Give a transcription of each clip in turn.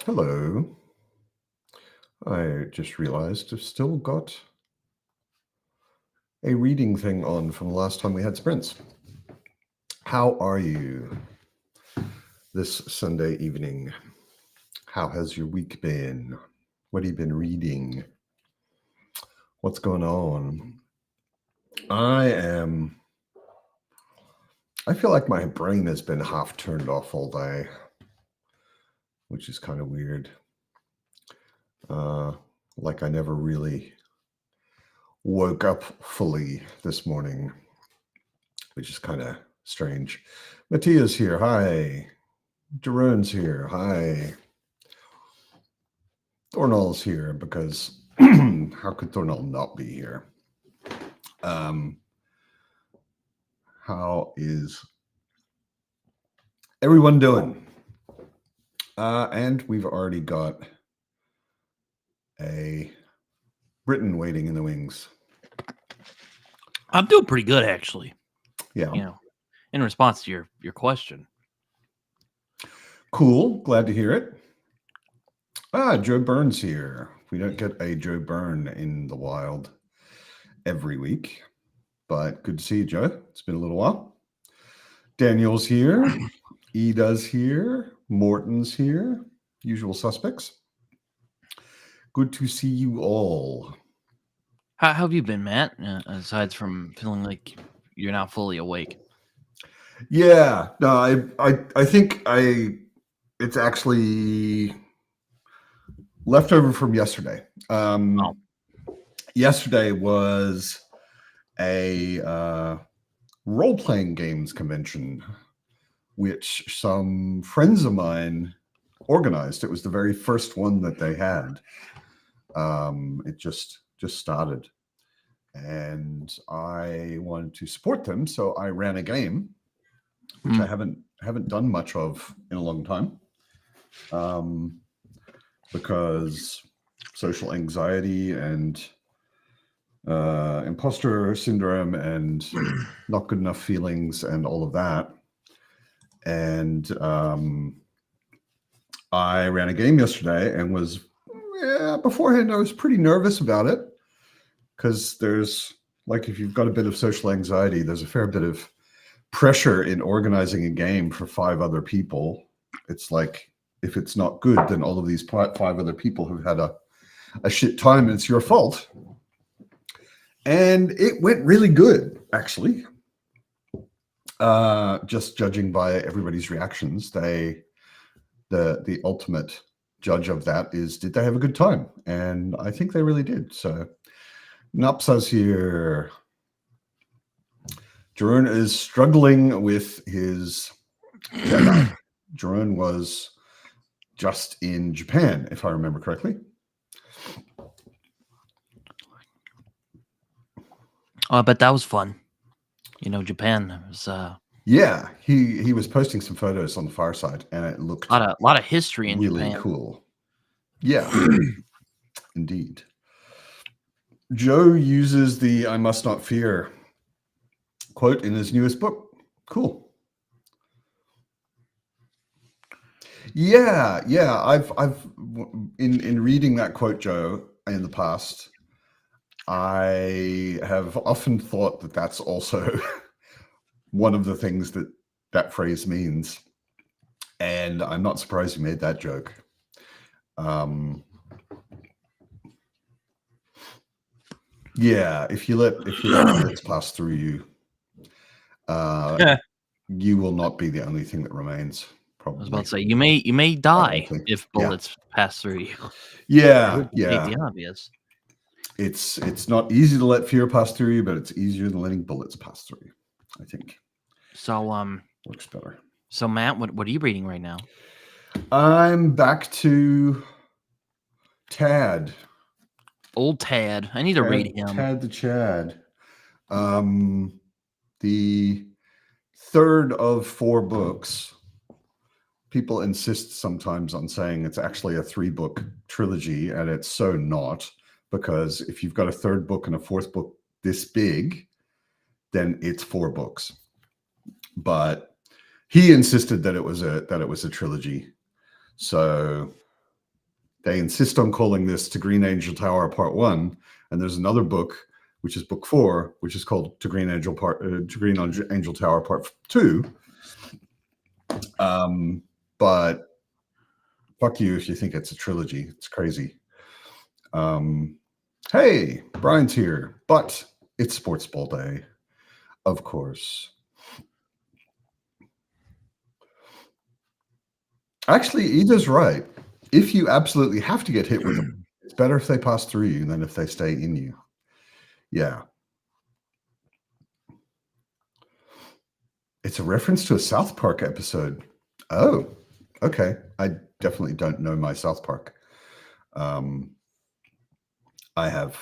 Hello. I just realized I've still got a reading thing on from the last time we had sprints. How are you this Sunday evening? How has your week been? What have you been reading? What's going on? I feel like my brain has been half turned off all day, which is kind of weird. Like I never really woke up fully this morning, which is kind of strange. Mattia's here. Hi. Jeroen's here. Hi. Thornall's here because how could Thornall not be here? How is everyone doing? And we've already got a Britain waiting in the wings. I'm doing pretty good, actually. Yeah. In response to your question. Cool. Glad to hear it. Joe Byrne's here. We don't get a Joe Byrne in the wild every week, but good to see you, Joe. It's been a little while. Daniel's here. Ida's here. Morton's here. Usual suspects. Good to see you all. How have you been, Matt? Aside from feeling like you're now fully awake. Yeah, no, I think it's actually left over from yesterday. Yesterday was a role-playing games convention, which some friends of mine organized. It was the very first one that they had. It just started, and I wanted to support them, so I ran a game, which I haven't done much of in a long time, because social anxiety and imposter syndrome and not good enough feelings and all of that. And I ran a game yesterday and was beforehand I was pretty nervous about it, because there's, like, if you've got a bit of social anxiety, there's a fair bit of pressure in organizing a game for 5 other people. It's like, if it's not good, then all of these 5 other people have had a shit time and it's your fault. And it went really good, actually. Just judging by everybody's reactions, the ultimate judge of that is, did they have a good time? And I think they really did. So Napsa's here. Jeroen is struggling with his Jedi. Jeroen was just in Japan, if I remember correctly. But that was fun. Japan was yeah, he was posting some photos on the far side, and it looked a lot of history in really Japan. Cool. Yeah, indeed. Joe uses the "I must not fear" quote in his newest book. Cool. Yeah. I've in reading that quote, Joe, in the past, I have often thought that that's also one of the things that phrase means, and I'm not surprised you made that joke. Um, yeah, if you let bullets pass through you, you will not be the only thing that remains. I was Probably. about to say you may die Ironically. if Yeah. bullets pass through you. I Yeah, hope you state yeah. the obvious. It's not easy to let fear pass through you, but it's easier than letting bullets pass through you. I think So works better. so Matt, what are you reading right now? I'm back to Tad. Old Tad. I need to read him. Tad the Chad. The third of 4 books. People insist sometimes on saying it's actually a 3-book trilogy, and it's so not, because if you've got a third book and a fourth book this big, then it's 4 books. But he insisted that it was a trilogy. So they insist on calling this To Green Angel Tower Part 1, and there's another book, which is book 4, which is called To Green Angel Tower Part 2. But fuck you if you think it's a trilogy. It's crazy. Hey, Brian's here, but it's sports ball day, of course. Actually, Ida's right. If you absolutely have to get hit with them, it's better if they pass through you than if they stay in you. Yeah. It's a reference to a South Park episode. Oh, okay. I definitely don't know my South Park. I have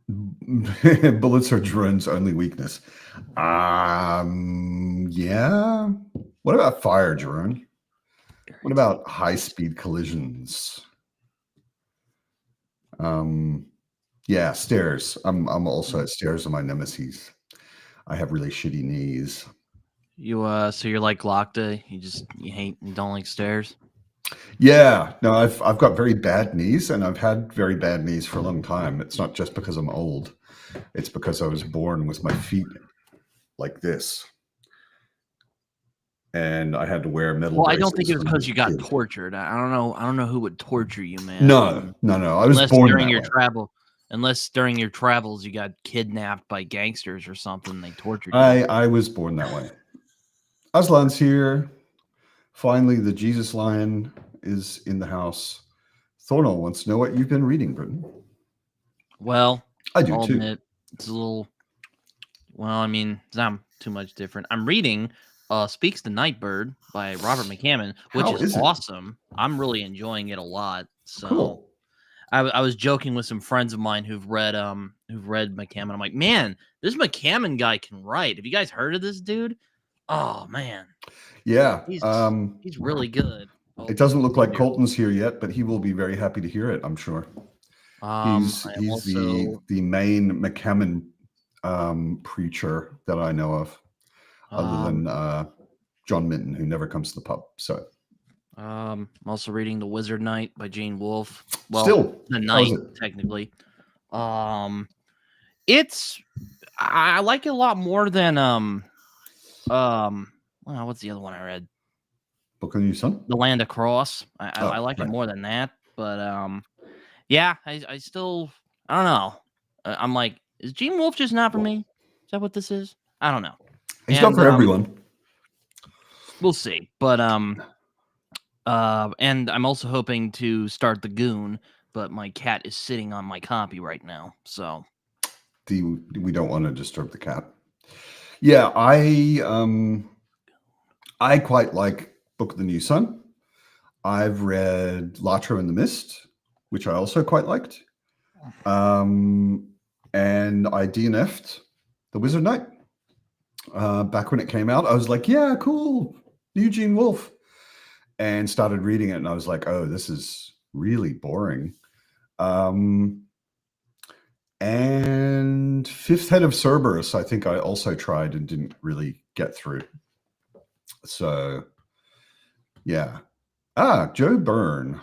bullets are drones' only weakness. Yeah. What about fire, Jerome? What about high-speed collisions? Yeah, stairs. I'm also at stairs on my nemesis. I have really shitty knees. You so you're like Glockta, you hate and don't like stairs? Yeah, no, I've got very bad knees, and I've had very bad knees for a long time. It's not just because I'm old. It's because I was born with my feet like this. And I had to wear metal Well, I braces. don't think it was when I because a you got kid. tortured. I don't know who would torture you, man. No. I was Unless born during that your way. during your travels you got kidnapped by gangsters or something. They tortured you. I was born that way. Aslan's here. Finally, the Jesus Lion is in the house. Thornell wants to know what you've been reading, Britton. Well, I do I'll too. admit it's a little. Well, I mean, it's not too much different. I'm reading "Speaks the Nightbird" by Robert McCammon, which How is is it? awesome. I'm really enjoying it a lot. So Cool. I was joking with some friends of mine who've read McCammon. I'm like, man, this McCammon guy can write. Have you guys heard of this dude? Oh man, Yeah. he's really good. It doesn't look like Colton's here yet, but he will be very happy to hear it, I'm sure. He's I am also the main McCammon preacher that I know of, other than John Minton, who never comes to the pub. So I'm also reading The Wizard Knight by Gene Wolfe. Well, still, the how is Knight it? technically. It's I like it a lot more than well, what's the other one I read? Book of the New Sun? The Land Across. I like right. it more than that, but yeah, I still I don't know. I'm like, is Gene Wolfe just not for me? Is that what this is? I don't know. He's not for everyone. We'll see. But and I'm also hoping to start The Goon, but my cat is sitting on my copy right now, so We don't want to disturb the cat. Yeah, I quite like Book of the New Sun. I've read Latro in the Mist, which I also quite liked. And I DNF'd The Wizard Knight. Back when it came out, I was like, yeah, cool, Eugene Wolfe. And started reading it, and I was like, oh, this is really boring. And Fifth Head of Cerberus, I think I also tried and didn't really get through. So, yeah. Joe Byrne.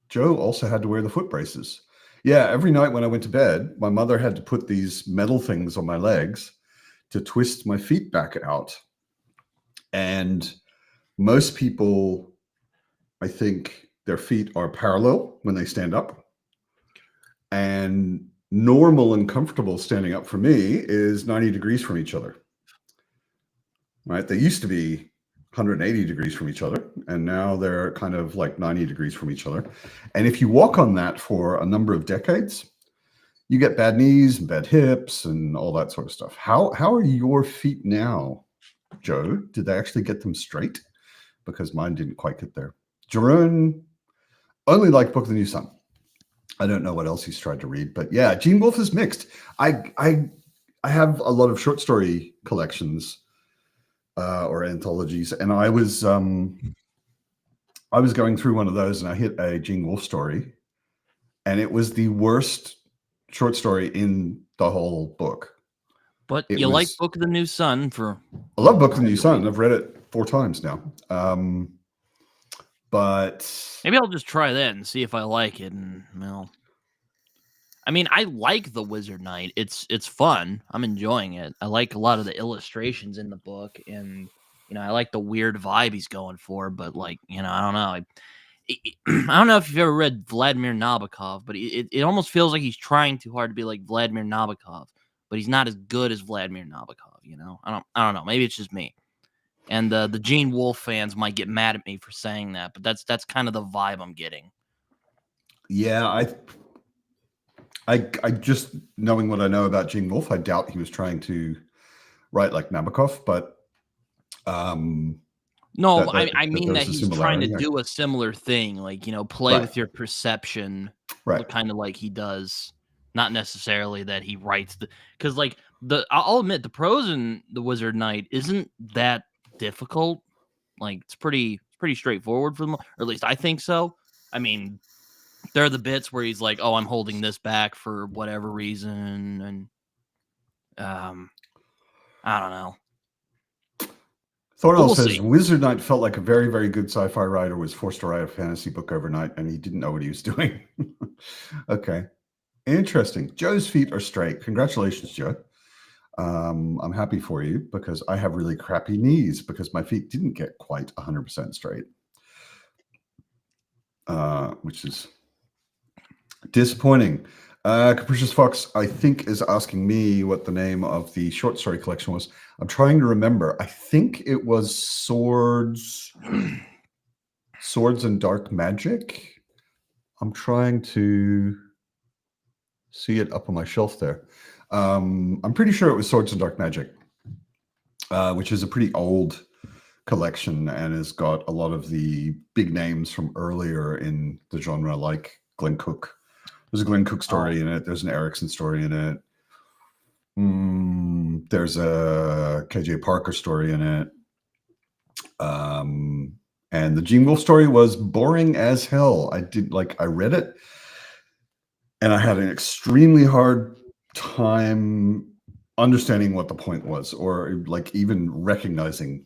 Joe also had to wear the foot braces. Yeah, every night when I went to bed, my mother had to put these metal things on my legs to twist my feet back out. And most people, I think their feet are parallel when they stand up. And normal and comfortable standing up for me is 90 degrees from each other. Right? They used to be 180 degrees from each other, and now they're kind of like 90 degrees from each other. And if you walk on that for a number of decades, you get bad knees and bad hips and all that sort of stuff. How are your feet now, Joe? Did they actually get them straight? Because mine didn't quite get there. Jerome only liked Book of the New Sun. I don't know what else he's tried to read, but yeah, Gene Wolfe is mixed. I have a lot of short story collections or anthologies, and I was going through one of those, and I hit a Gene Wolfe story, and it was the worst short story in the whole book. But you like Book of the New Sun for... I love Book of the New Sun. I've read it 4 times now. But maybe I'll just try that and see if I like it. And well, I mean, I like The Wizard Knight. It's fun. I'm enjoying it. I like a lot of the illustrations in the book, and I like the weird vibe he's going for. But like, I don't know. I don't know if you've ever read Vladimir Nabokov, but it almost feels like he's trying too hard to be like Vladimir Nabokov, but he's not as good as Vladimir Nabokov. I don't know. Maybe it's just me. And the Gene Wolfe fans might get mad at me for saying that, but that's kind of the vibe I'm getting. Yeah, I just, knowing what I know about Gene Wolfe, I doubt he was trying to write like Nabokov, but no, I mean that he's trying to do a similar thing, like play with your perception, right? Kind of like he does, not necessarily that he writes because like I'll admit the prose in The Wizard Knight isn't that difficult. Like it's pretty straightforward for them, or at least I think so. I mean, there are the bits where he's like, "Oh, I'm holding this back for whatever reason," and I don't know. Thornell says Wizard Knight felt like a very, very good sci-fi writer was forced to write a fantasy book overnight, and he didn't know what he was doing. Okay, interesting. Joe's feet are straight. Congratulations, Joe. I'm happy for you because I have really crappy knees because my feet didn't get quite 100% straight, which is disappointing. Capricious Fox, I think, is asking me what the name of the short story collection was. I'm trying to remember. I think it was Swords and Dark Magic. I'm trying to see it up on my shelf there. I'm pretty sure it was Swords and Dark Magic, which is a pretty old collection and has got a lot of the big names from earlier in the genre, like Glenn Cook. There's a Glenn Cook story in it. There's an Erickson story in it. There's a KJ Parker story in it. And the Gene Wolfe story was boring as hell. I read it and I had an extremely hard time understanding what the point was, or like even recognizing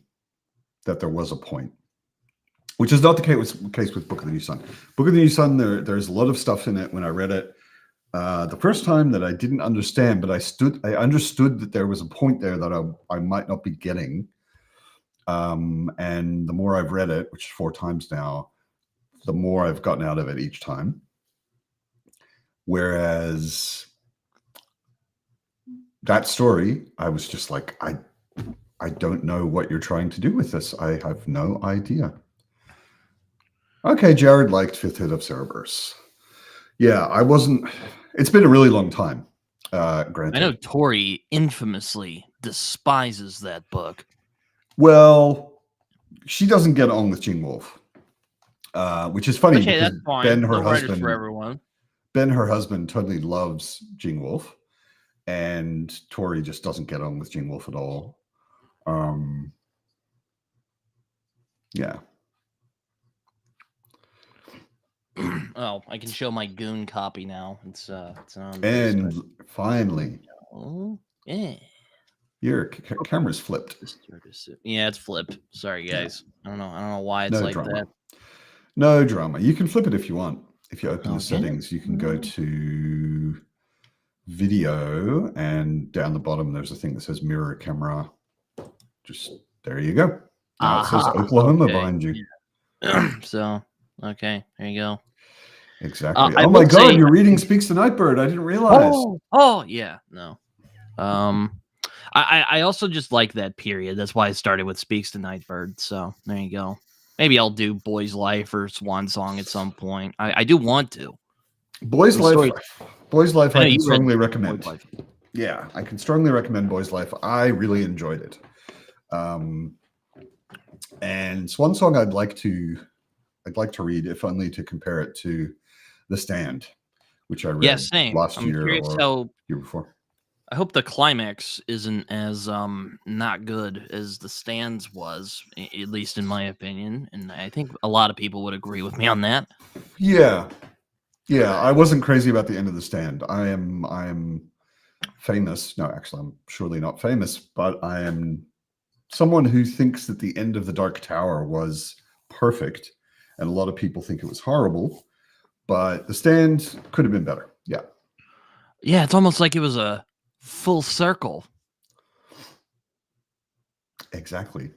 that there was a point, which is not the case with Book of the New Sun. Book of the New Sun, there's a lot of stuff in it when I read it the first time that I didn't understand, but I understood that there was a point there that I might not be getting. And the more I've read it, which is 4 times now, the more I've gotten out of it each time. Whereas that story, I was just like, I don't know what you're trying to do with this. I have no idea. Okay, Jared liked Fifth Hit of Cerberus. Yeah, I wasn't. It's been a really long time. Granted. I know Tori infamously despises that book. Well, she doesn't get on with Gene Wolfe, which is funny because Ben, her husband, for everyone. Ben, her husband, totally loves Gene Wolfe, and Tori just doesn't get on with Gene Wolfe at all. Yeah. Oh, I can show my Goon copy now. It's on. And finally, oh yeah, your camera's flipped. Yeah, it's flipped. Sorry, guys. Yeah. I don't know why it's like that. No drama. You can flip it if you want. If you open the settings, you can go to video, and down the bottom there's a thing that says mirror camera. Just there you go. Now it says Oklahoma behind you. Yeah. So Okay, there you go. Exactly. I Oh my will God, say, you're I reading think. Speaks the Nightbird. I didn't realize. Oh, yeah, no. Um, I also just like that period. That's why I started with Speaks to Nightbird. So there you go. Maybe I'll do Boy's Life or Swan Song at some point. I do want to. Boys The Life. story. Boys Life. I I know can you read strongly Boy's recommend. Life. Yeah, I can strongly recommend Boys Life. I really enjoyed it. Um, and Swan Song, I'd like to read, if only to compare it to The Stand, which I Yeah, read same. last I'm year curious or how. year before. I hope the climax isn't as not good as the stands was, at least in my opinion, and I think a lot of people would agree with me on that. Yeah, yeah. I wasn't crazy about the end of The Stand. I am famous. No, actually, I'm surely not famous, but I am someone who thinks that the end of The Dark Tower was perfect, and a lot of people think it was horrible. But The Stand could have been better. Yeah, Yeah, it's almost like it was a full circle. exactly.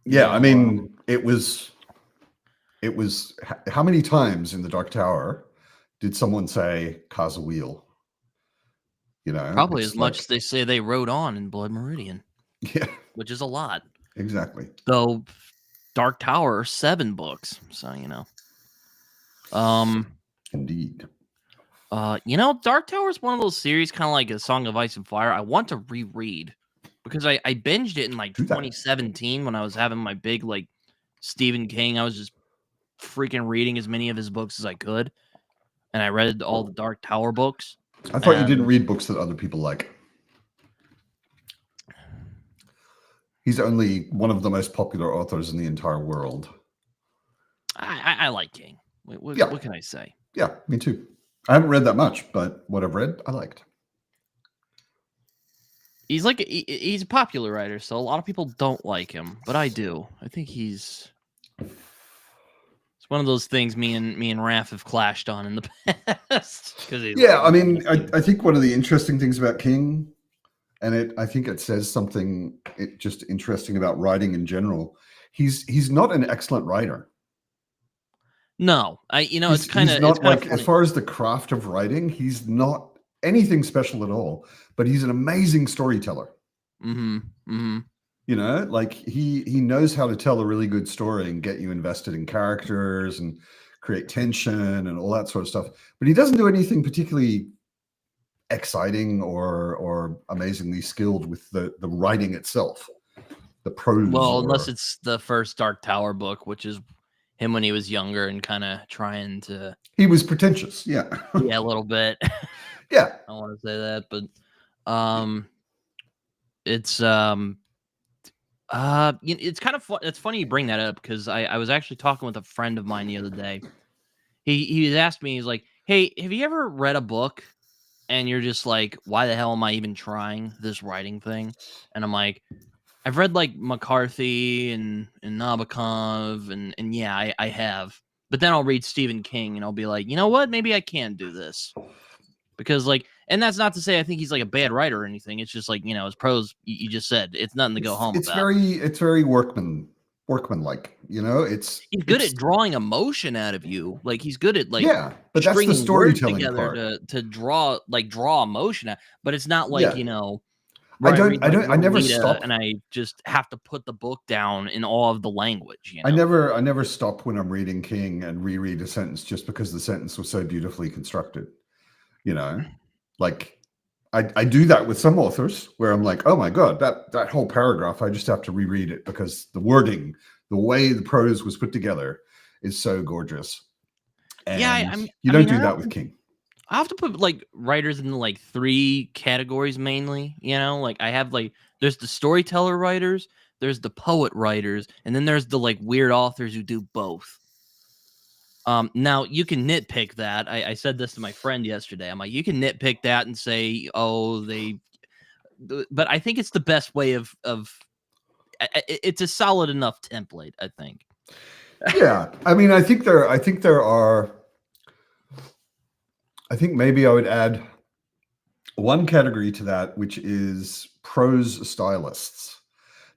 Yeah, I No, mean, it was. It was. How many times in The Dark Tower did someone say "cause a wheel"? You know, probably as it's much as like, they say they wrote on in Blood Meridian, yeah, which is a lot. exactly. Though Dark Tower, 7 books, so Um, Indeed. Dark Tower is one of those series, kind of like A Song of Ice and Fire. I want to reread because I binged it in like Do that. 2017 when I was having my big like Stephen King. I was just freaking reading as many of his books as I could, and I read all the Dark Tower books. I thought you didn't And read books that other people like. He's only one of the most popular authors in the entire world. I like King. Yeah, What can I say? yeah, me too. I haven't read that much, but what I've read, I liked. He's like he's a popular writer, so a lot of people don't like him, but I do. I think it's one of those things me and Raph have clashed on in the past because he's like, Yeah, I no, mean, I think one of the interesting things about King, and I think it says something just interesting about writing in general. He's not an excellent writer. no, He's it's not kind of like, as funny. far as the craft of writing, he's not anything special at all. But he's an amazing storyteller. Mm-hmm. Mm-hmm. You know, like he knows how to tell a really good story and get you invested in characters and create tension and all that sort of stuff. But he doesn't do anything particularly exciting or amazingly skilled with the writing itself, the prose. Well, unless Or it's the first Dark Tower book, which is him when he was younger and kind of trying to, he was pretentious. Yeah. yeah, a little bit. Yeah. I want to say that, but it's it's kind of fun. It's funny you bring that up because I was actually talking with a friend of mine the other day. He was asked me, he's like, "Hey, have you ever read a book and you're just like, why the hell am I even trying this writing thing?" And I'm like, I've read like McCarthy and Nabokov and yeah, I have. But then I'll read Stephen King and I'll be like, you know what? Maybe I can do this. Because like, and that's not to say I think he's like a bad writer or anything. It's just like, his prose, you just said, it's nothing to go home about. It's very workmanlike. You know, He's good it's at drawing emotion out of you. Like he's good at like yeah, but that's the stringing words storytelling together part. to draw emotion out. But it's not like, Yeah. where I read like I never Lolita and stop. I just have to put the book down in all of the language, I never stop when I'm reading King and reread a sentence just because the sentence was so beautifully constructed. You know, like I do that with some authors where I'm like, oh my God, that whole paragraph, I just have to reread it because the wording, the way the prose was put together is so gorgeous. Yeah, And you I don't mean, do that with King. I have to put like writers in like 3 categories mainly. Like I have like there's the storyteller writers, there's the poet writers, and then there's the like weird authors who do both. Now you can nitpick that. I said this to my friend yesterday. I'm like, you can nitpick that and say, oh, but I think it's the best way it's a solid enough template, I think. Yeah, I mean, I think maybe I would add one category to that, which is prose stylists.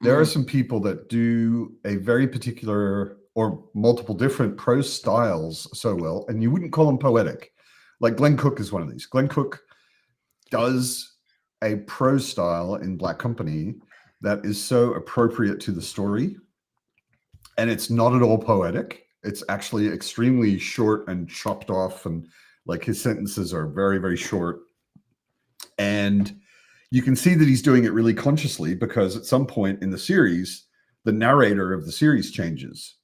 There are some people that do a very particular or multiple different prose styles so well, and you wouldn't call them poetic. Like Glenn Cook is one of these. Glenn Cook does a prose style in Black Company that is so appropriate to the story, and it's not at all poetic. It's actually extremely short and chopped off, and like his sentences are very, very short. And you can see that he's doing it really consciously because at some point in the series, the narrator of the series changes.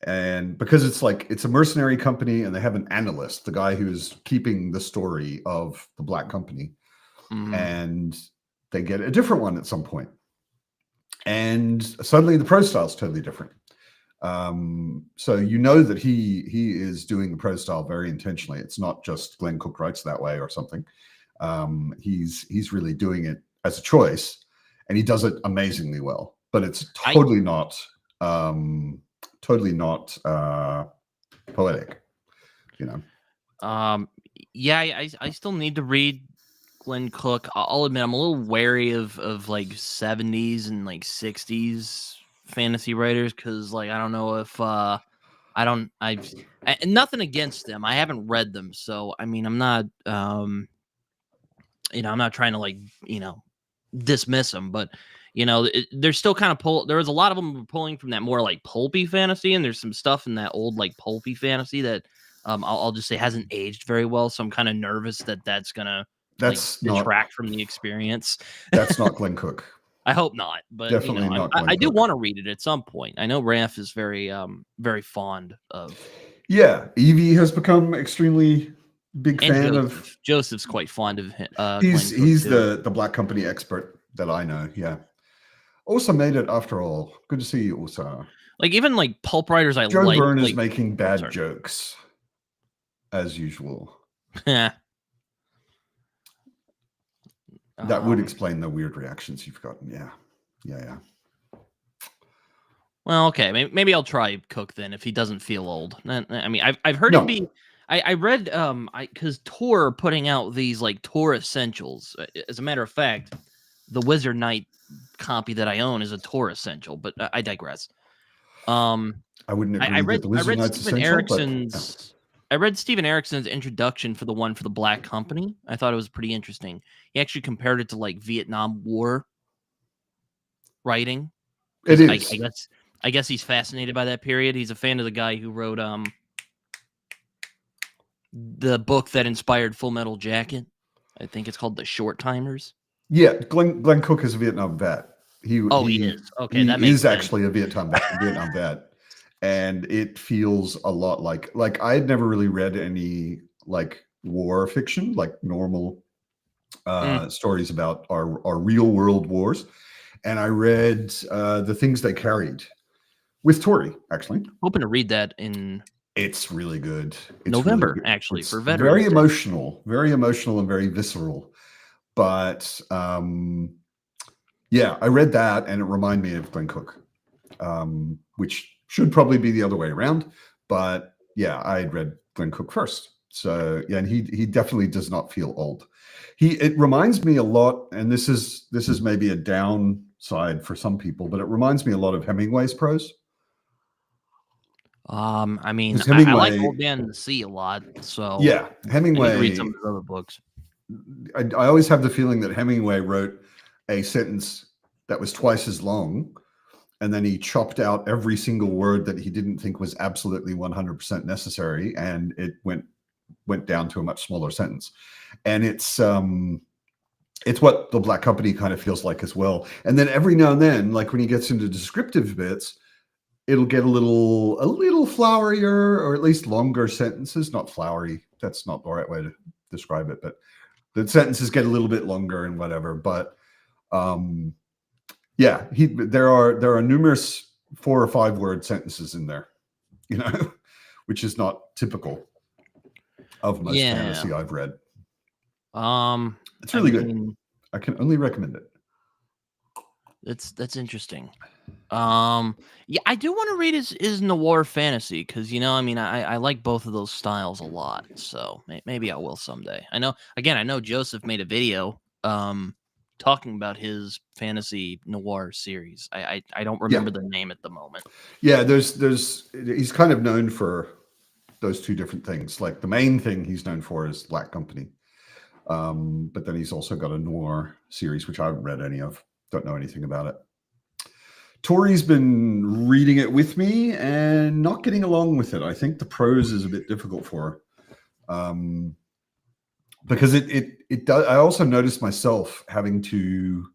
And because it's a mercenary company and they have an analyst, the guy who's keeping the story of the Black Company, and they get a different one at some point. And suddenly the prose style is totally different. So you know that he is doing the prose style very intentionally. It's not just Glenn Cook writes that way or something. He's really doing it as a choice, and he does it amazingly well. But it's totally not poetic, you know. Yeah, I still need to read Glenn Cook. I'll admit I'm a little wary of like 70s and like 60s fantasy writers because like I don't know if nothing against them. I haven't read them, so I mean I'm not I'm not trying to like dismiss them, but they're still kind of there was a lot of them pulling from that more like pulpy fantasy, and there's some stuff in that old like pulpy fantasy that I'll just say hasn't aged very well, so I'm kind of nervous that that's gonna detract from the experience. That's not Glenn Cook. I hope not, but definitely not. I do want to read it at some point. I know Raph is very very fond of. Yeah, Evie has become extremely big fan of. Joseph's quite fond of him. He's the Black Company expert that I know. Yeah. Osa made it after all. Good to see you, Osa. Like even like pulp writers Joe Byrne is making bad jokes as usual. Yeah. That would explain the weird reactions you've gotten. Yeah. Well, okay, maybe I'll try Cook then if he doesn't feel old. I mean, I've heard him be. I read because Tor are putting out these like Tor essentials. As a matter of fact, the Wizard Knight copy that I own is a Tor essential, but I digress. I wouldn't agree that the Wizard Knight's essential. I read Steven Erickson's introduction for the one for the Black Company. I thought it was pretty interesting. He actually compared it to like Vietnam War writing. It is. I guess he's fascinated by that period. He's a fan of the guy who wrote the book that inspired Full Metal Jacket. I think it's called The Short Timers. Yeah, Glenn Cook is a Vietnam vet. He is. Okay, that makes sense. Actually a Vietnam vet. And it feels a lot like I had never really read any like war fiction, like normal stories about our real world wars. And I read The Things They Carried with Tori, actually. Hoping to read that in... It's really good. It's November, really good. Actually, it's for Veterans very Day. Very emotional and very visceral. But yeah, I read that and it reminded me of Glenn Cook, which should probably be the other way around. But yeah, I had read Glenn Cook first. So yeah, and he definitely does not feel old. It reminds me a lot, and this is maybe a downside for some people, but it reminds me a lot of Hemingway's prose. I mean, I like Old Man in the Sea a lot, so yeah, Hemingway. I read some of his other books. I always have the feeling that Hemingway wrote a sentence that was twice as long, and then he chopped out every single word that he didn't think was absolutely 100% necessary, and it went down to a much smaller sentence. And it's what the Black Company kind of feels like as well. And then every now and then, like when he gets into descriptive bits, it'll get a little flowerier, or at least longer sentences. Not flowery, that's not the right way to describe it, but the sentences get a little bit longer and whatever. But yeah, there are numerous 4 or 5 word sentences in there, which is not typical of most fantasy I've read. It's really good. I can only recommend it. That's interesting. Yeah, I do want to read his noir fantasy because I like both of those styles a lot. So maybe I will someday. I know Joseph made a video talking about his fantasy noir series. I don't remember the name at the moment. Yeah, he's kind of known for those two different things. Like the main thing he's known for is Black Company. But then he's also got a noir series, which I haven't read any of. Don't know anything about it. Tori's been reading it with me and not getting along with it. I think the prose is a bit difficult for her. Because it does. I also noticed myself having to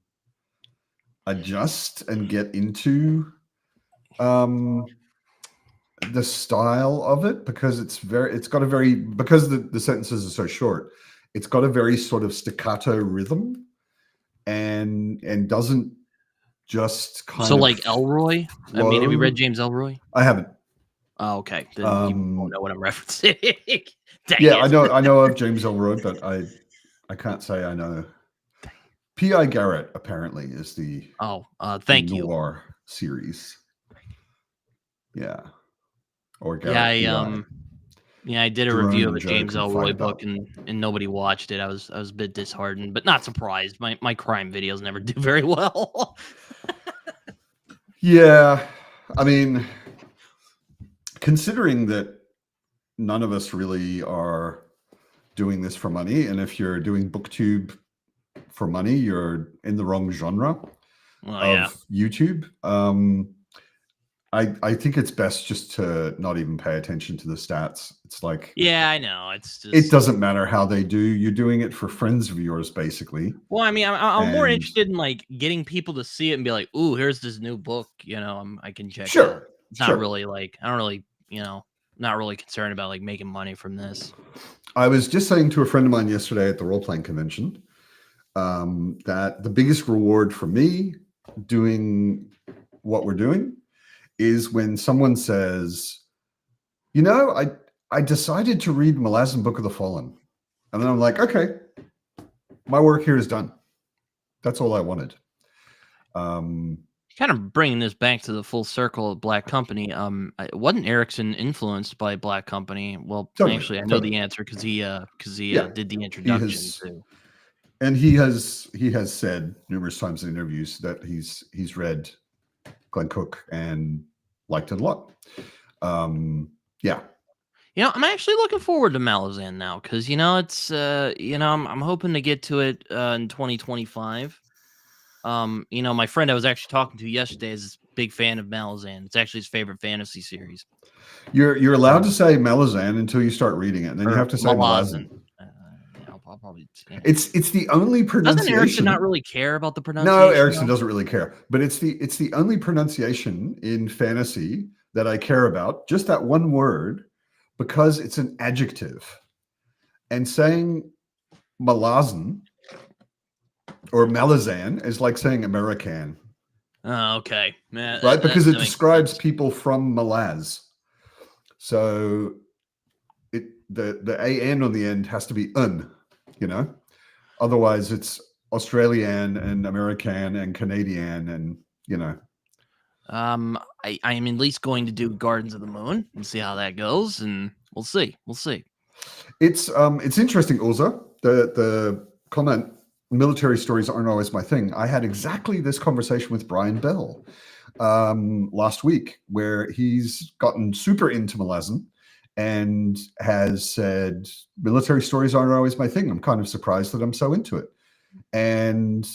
adjust and get into the style of it, because it's got a very, because the sentences are so short, it's got a very sort of staccato rhythm, and doesn't just kind of like Elroy. flow. I mean, have you read James Elroy? I haven't. Oh, okay. Then you won't know what I'm referencing. Yeah, I know of James Elroy, but I can't say I know. P.I. Garrett apparently is the thank you noir series. Yeah. Or Garrett. Yeah, I did a Jerome review of a Joe James can Elroy fight book, and nobody watched it. I was a bit disheartened, but not surprised. My crime videos never do very well. Yeah, I mean, considering that none of us really are doing this for money, and if you're doing BookTube for money, you're in the wrong genre of YouTube. I think it's best just to not even pay attention to the stats. It's like, yeah, I know. It's just, it doesn't matter how they do. You're doing it for friends of yours, basically. Well, I mean, I'm more interested in like getting people to see it and be like, "Ooh, here's this new book." I can check it out. It's not really like, I don't really, not really concerned about like making money from this. I was just saying to a friend of mine yesterday at the role-playing convention that the biggest reward for me doing what we're doing is when someone says, I decided to read Malazan Book of the Fallen. And then I'm like, okay, my work here is done. That's all I wanted. Kind of bringing this back to the full circle of Black Company. Wasn't Erickson influenced by Black Company? Well, actually, I know the answer because he did the introduction too. And he has said numerous times in interviews that he's read Glenn Cook and liked it a lot. Yeah. I'm actually looking forward to Malazan now because it's I'm hoping to get to it in 2025. My friend I was actually talking to yesterday is a big fan of Malazan. It's actually his favorite fantasy series. You're allowed to say Malazan until you start reading it, and then you have to say Malazan. I'll probably. It's the only pronunciation. Doesn't Erickson not really care about the pronunciation? No, Erickson doesn't really care. But it's the only pronunciation in fantasy that I care about. Just that one word, because it's an adjective, and saying Malazan or Malazan is like saying American. Oh, okay, man. Right, because it describes people from Malaz. So the an on the end has to be un. Otherwise it's Australian and American and Canadian, and I am at least going to do Gardens of the Moon and see how that goes, and we'll see. It's interesting, Ulza. The comment, military stories aren't always my thing. I had exactly this conversation with Brian Bell last week, where he's gotten super into Malazan and has said, military stories aren't always my thing. I'm kind of surprised that I'm so into it. And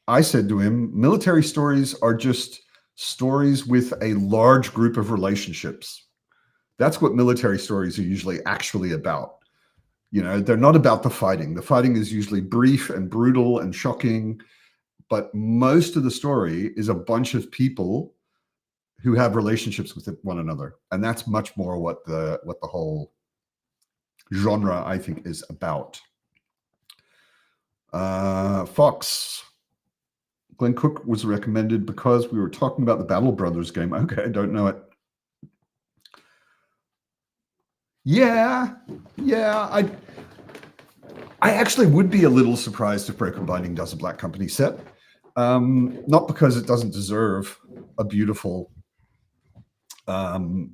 I said to him, military stories are just stories with a large group of relationships. That's what military stories are usually actually about. They're not about the fighting. The fighting is usually brief and brutal and shocking, but most of the story is a bunch of people who have relationships with one another, and that's much more what the whole genre, I think, is about. Fox, Glenn Cook was recommended because we were talking about the Battle Brothers game. Okay, I don't know it. Yeah. I actually would be a little surprised if Broken Binding does a Black Company set. Not because it doesn't deserve a beautiful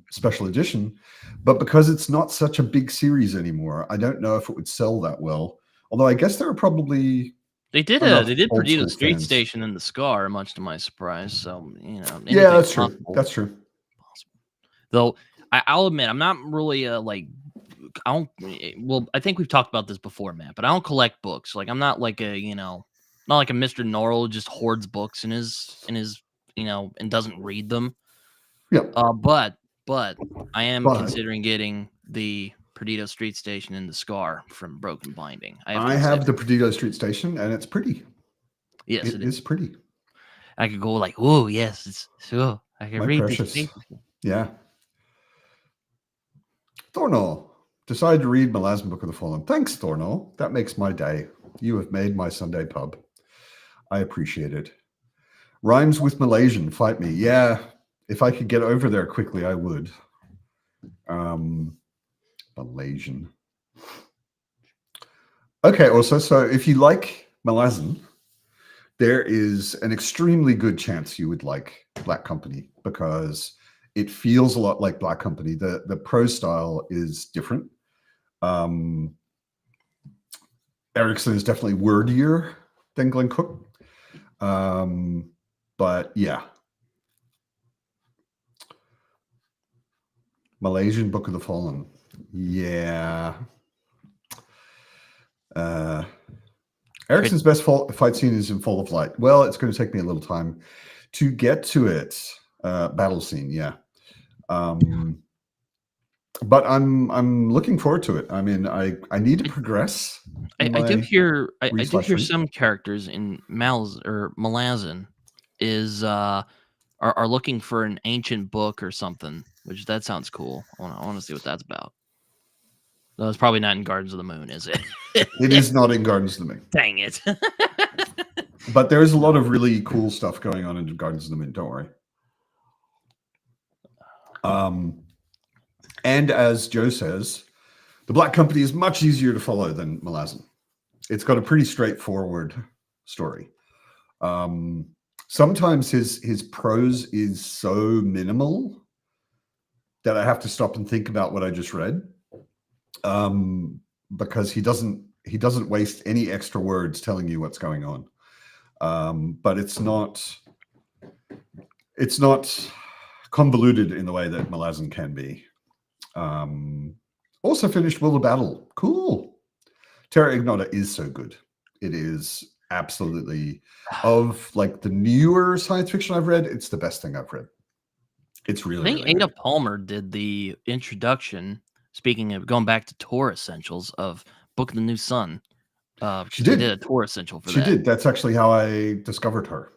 special edition, but because it's not such a big series anymore. I don't know if it would sell that well. Although I guess there are probably They did enough old Perdita school Street fans. Station in the Scar, much to my surprise. So Yeah, anything's that's true. possible. That's true. Though I'll admit, I'm not really like I don't. Well, I think we've talked about this before, Matt. But I don't collect books. Like I'm not like a not like a Mr. Norrell who just hoards books in his and doesn't read them. Yeah. But I am But considering getting the Perdido Street Station in the Scar from Broken Binding. I have the Perdido Street Station, and it's pretty. Yes, It is pretty. I could go like, oh yes, it's sure. I can My read precious. this paper. Yeah. Thornall decided to read Malazan Book of the Fallen. Thanks, Thornall. That makes my day. You have made my Sunday pub. I appreciate it. Rhymes with Malaysian. Fight me. Yeah. If I could get over there quickly, I would. Malaysian. Okay. Also, so if you like Malazan, there is an extremely good chance you would like Black Company because it feels a lot like Black Company. The prose style is different. Erickson is definitely wordier than Glenn Cook. But yeah. Malaysian Book of the Fallen. Yeah. Erickson's best fight scene is in Fall of Light. Well, it's going to take me a little time to get to it. Battle scene, yeah. But I'm looking forward to it. I mean, I need to progress. I do hear some characters in Malazan is are looking for an ancient book or something, which that sounds cool. I want to see what that's about. No, it's probably not in Gardens of the Moon, is it? It is not in Gardens of the Moon. Dang it. But there's a lot of really cool stuff going on in Gardens of the Moon. Don't worry. And as Joe says, the Black Company is much easier to follow than Malazan. It's got a pretty straightforward story. Sometimes his prose is so minimal that I have to stop and think about what I just read, because he doesn't waste any extra words telling you what's going on. But it's not convoluted in the way that Malazan can be. Also finished Will of Battle. Cool. Terra Ignota is so good. It is absolutely, of like the newer science fiction I've read, it's the best thing I've read. It's really, I think Ada Palmer did the introduction, speaking of going back to Tor Essentials, of Book of the New Sun. She did a Tor Essential for that. She did. That's actually how I discovered her.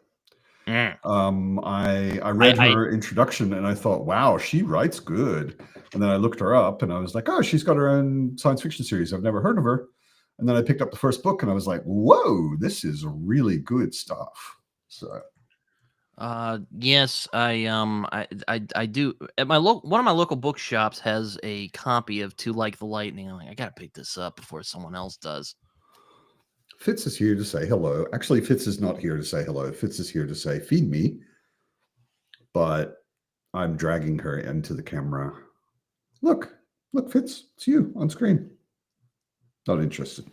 I read her introduction and I thought, wow, she writes good. And then I looked her up and I was like, oh, she's got her own science fiction series. I've never heard of her. And then I picked up the first book and I was like, whoa, this is really good stuff. So yes, I do. At one of my local bookshops has a copy of To Like the Lightning. I'm like, I gotta pick this up before someone else does. Fitz is here to say hello. Actually, Fitz is not here to say hello. Fitz is here to say, feed me. But I'm dragging her into the camera. Look, Fitz, it's you on screen. Not interested.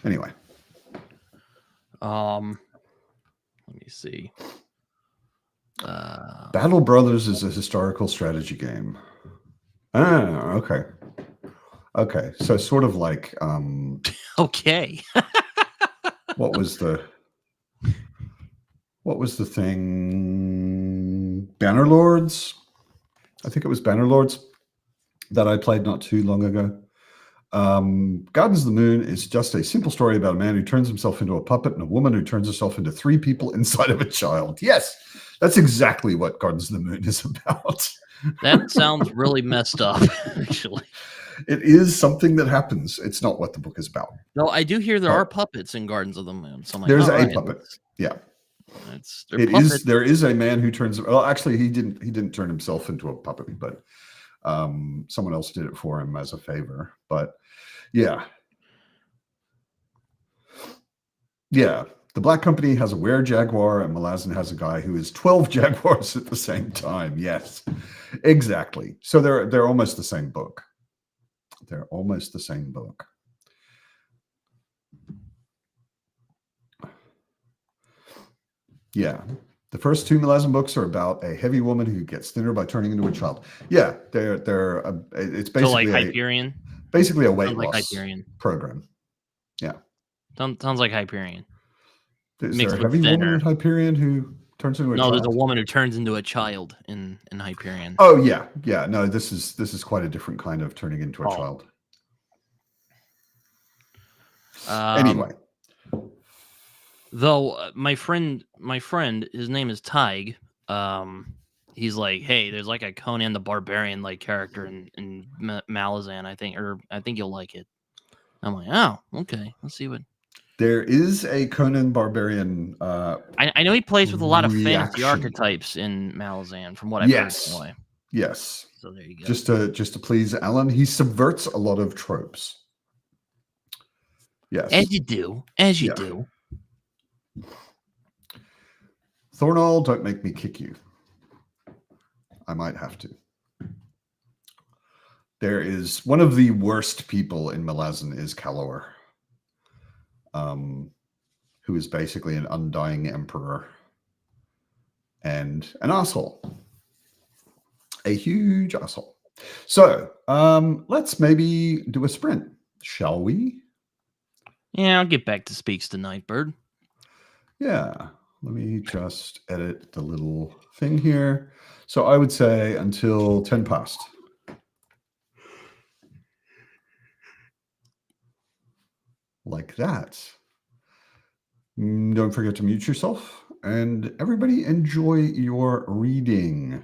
Anyway. Let me see. Battle Brothers is a historical strategy game. Ah, okay. Okay, so sort of like okay. what was the thing? Bannerlords? I think it was Bannerlords that I played not too long ago. Gardens of the Moon is just a simple story about a man who turns himself into a puppet and a woman who turns herself into three people inside of a child. Yes, that's exactly what Gardens of the Moon is about. That sounds really messed up, actually. It is something that happens. It's not what the book is about. No, I do hear there are puppets in Gardens of the Moon. So I'm like, there's a puppet. Yeah. There is a man who turns. Well, actually, he didn't turn himself into a puppet, but someone else did it for him as a favor. But yeah. The Black Company has a were-jaguar, and Malazan has a guy who is 12 jaguars at the same time. Yes, exactly. So they're almost the same book. They're almost the same book. Yeah. The first two Malazan books are about a heavy woman who gets thinner by turning into a child. Yeah, it's So like basically Hyperion. a weight Sounds like loss Hyperion. program. Yeah. Sounds like Hyperion Is there mixed a with heavy woman in thinner. Hyperion who turns into a No, there's a child? woman who turns into a child in Hyperion. Oh yeah, yeah. No, this is quite a different kind of turning into a Oh. child. Um, Anyway, though my friend, his name is Tig. He's like, hey, there's like a Conan the Barbarian like character in Malazan, I think, or I think you'll like it. I'm like, oh, okay, let's see what. there is a Conan Barbarian I know he plays with a lot of fantasy reaction. archetypes in Malazan, from what I've heard. Yes, Anyway, yes. so there you go. Just to please Alan, he subverts a lot of tropes. Yes, As you do, as you yeah. do. Thornall, don't make me kick you. I might have to. There is one of the worst people in Malazan is Calor, who is basically an undying emperor and an asshole, a huge asshole. So let's maybe do a sprint, shall we? Yeah, I'll get back to Speaks to Nightbird. Yeah, let me just edit the little thing here. So I would say until 10 past. Like that. Don't forget to mute yourself, and everybody enjoy your reading.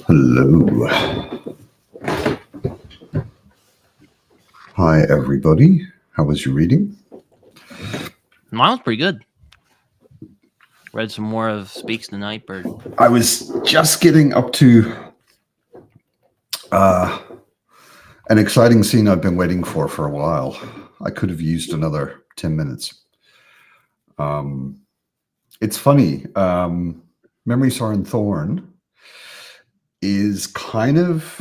Hello. Hi, everybody. How was your reading? Mine was pretty good. Read some more of Speaks the Nightbird. I was just getting up to an exciting scene I've been waiting for a while. I could have used another 10 minutes. It's funny. Memory Star Thorn is kind of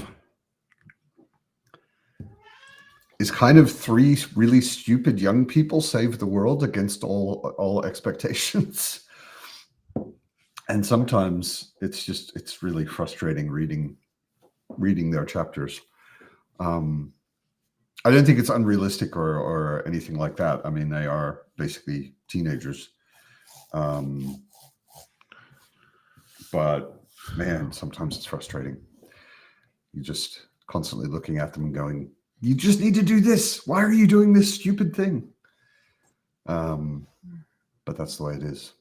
three really stupid young people save the world against all expectations. And sometimes it's really frustrating reading their chapters. I don't think it's unrealistic or anything like that. I mean, they are basically teenagers. But man, sometimes it's frustrating. You're just constantly looking at them and going, you just need to do this. Why are you doing this stupid thing? But that's the way it is.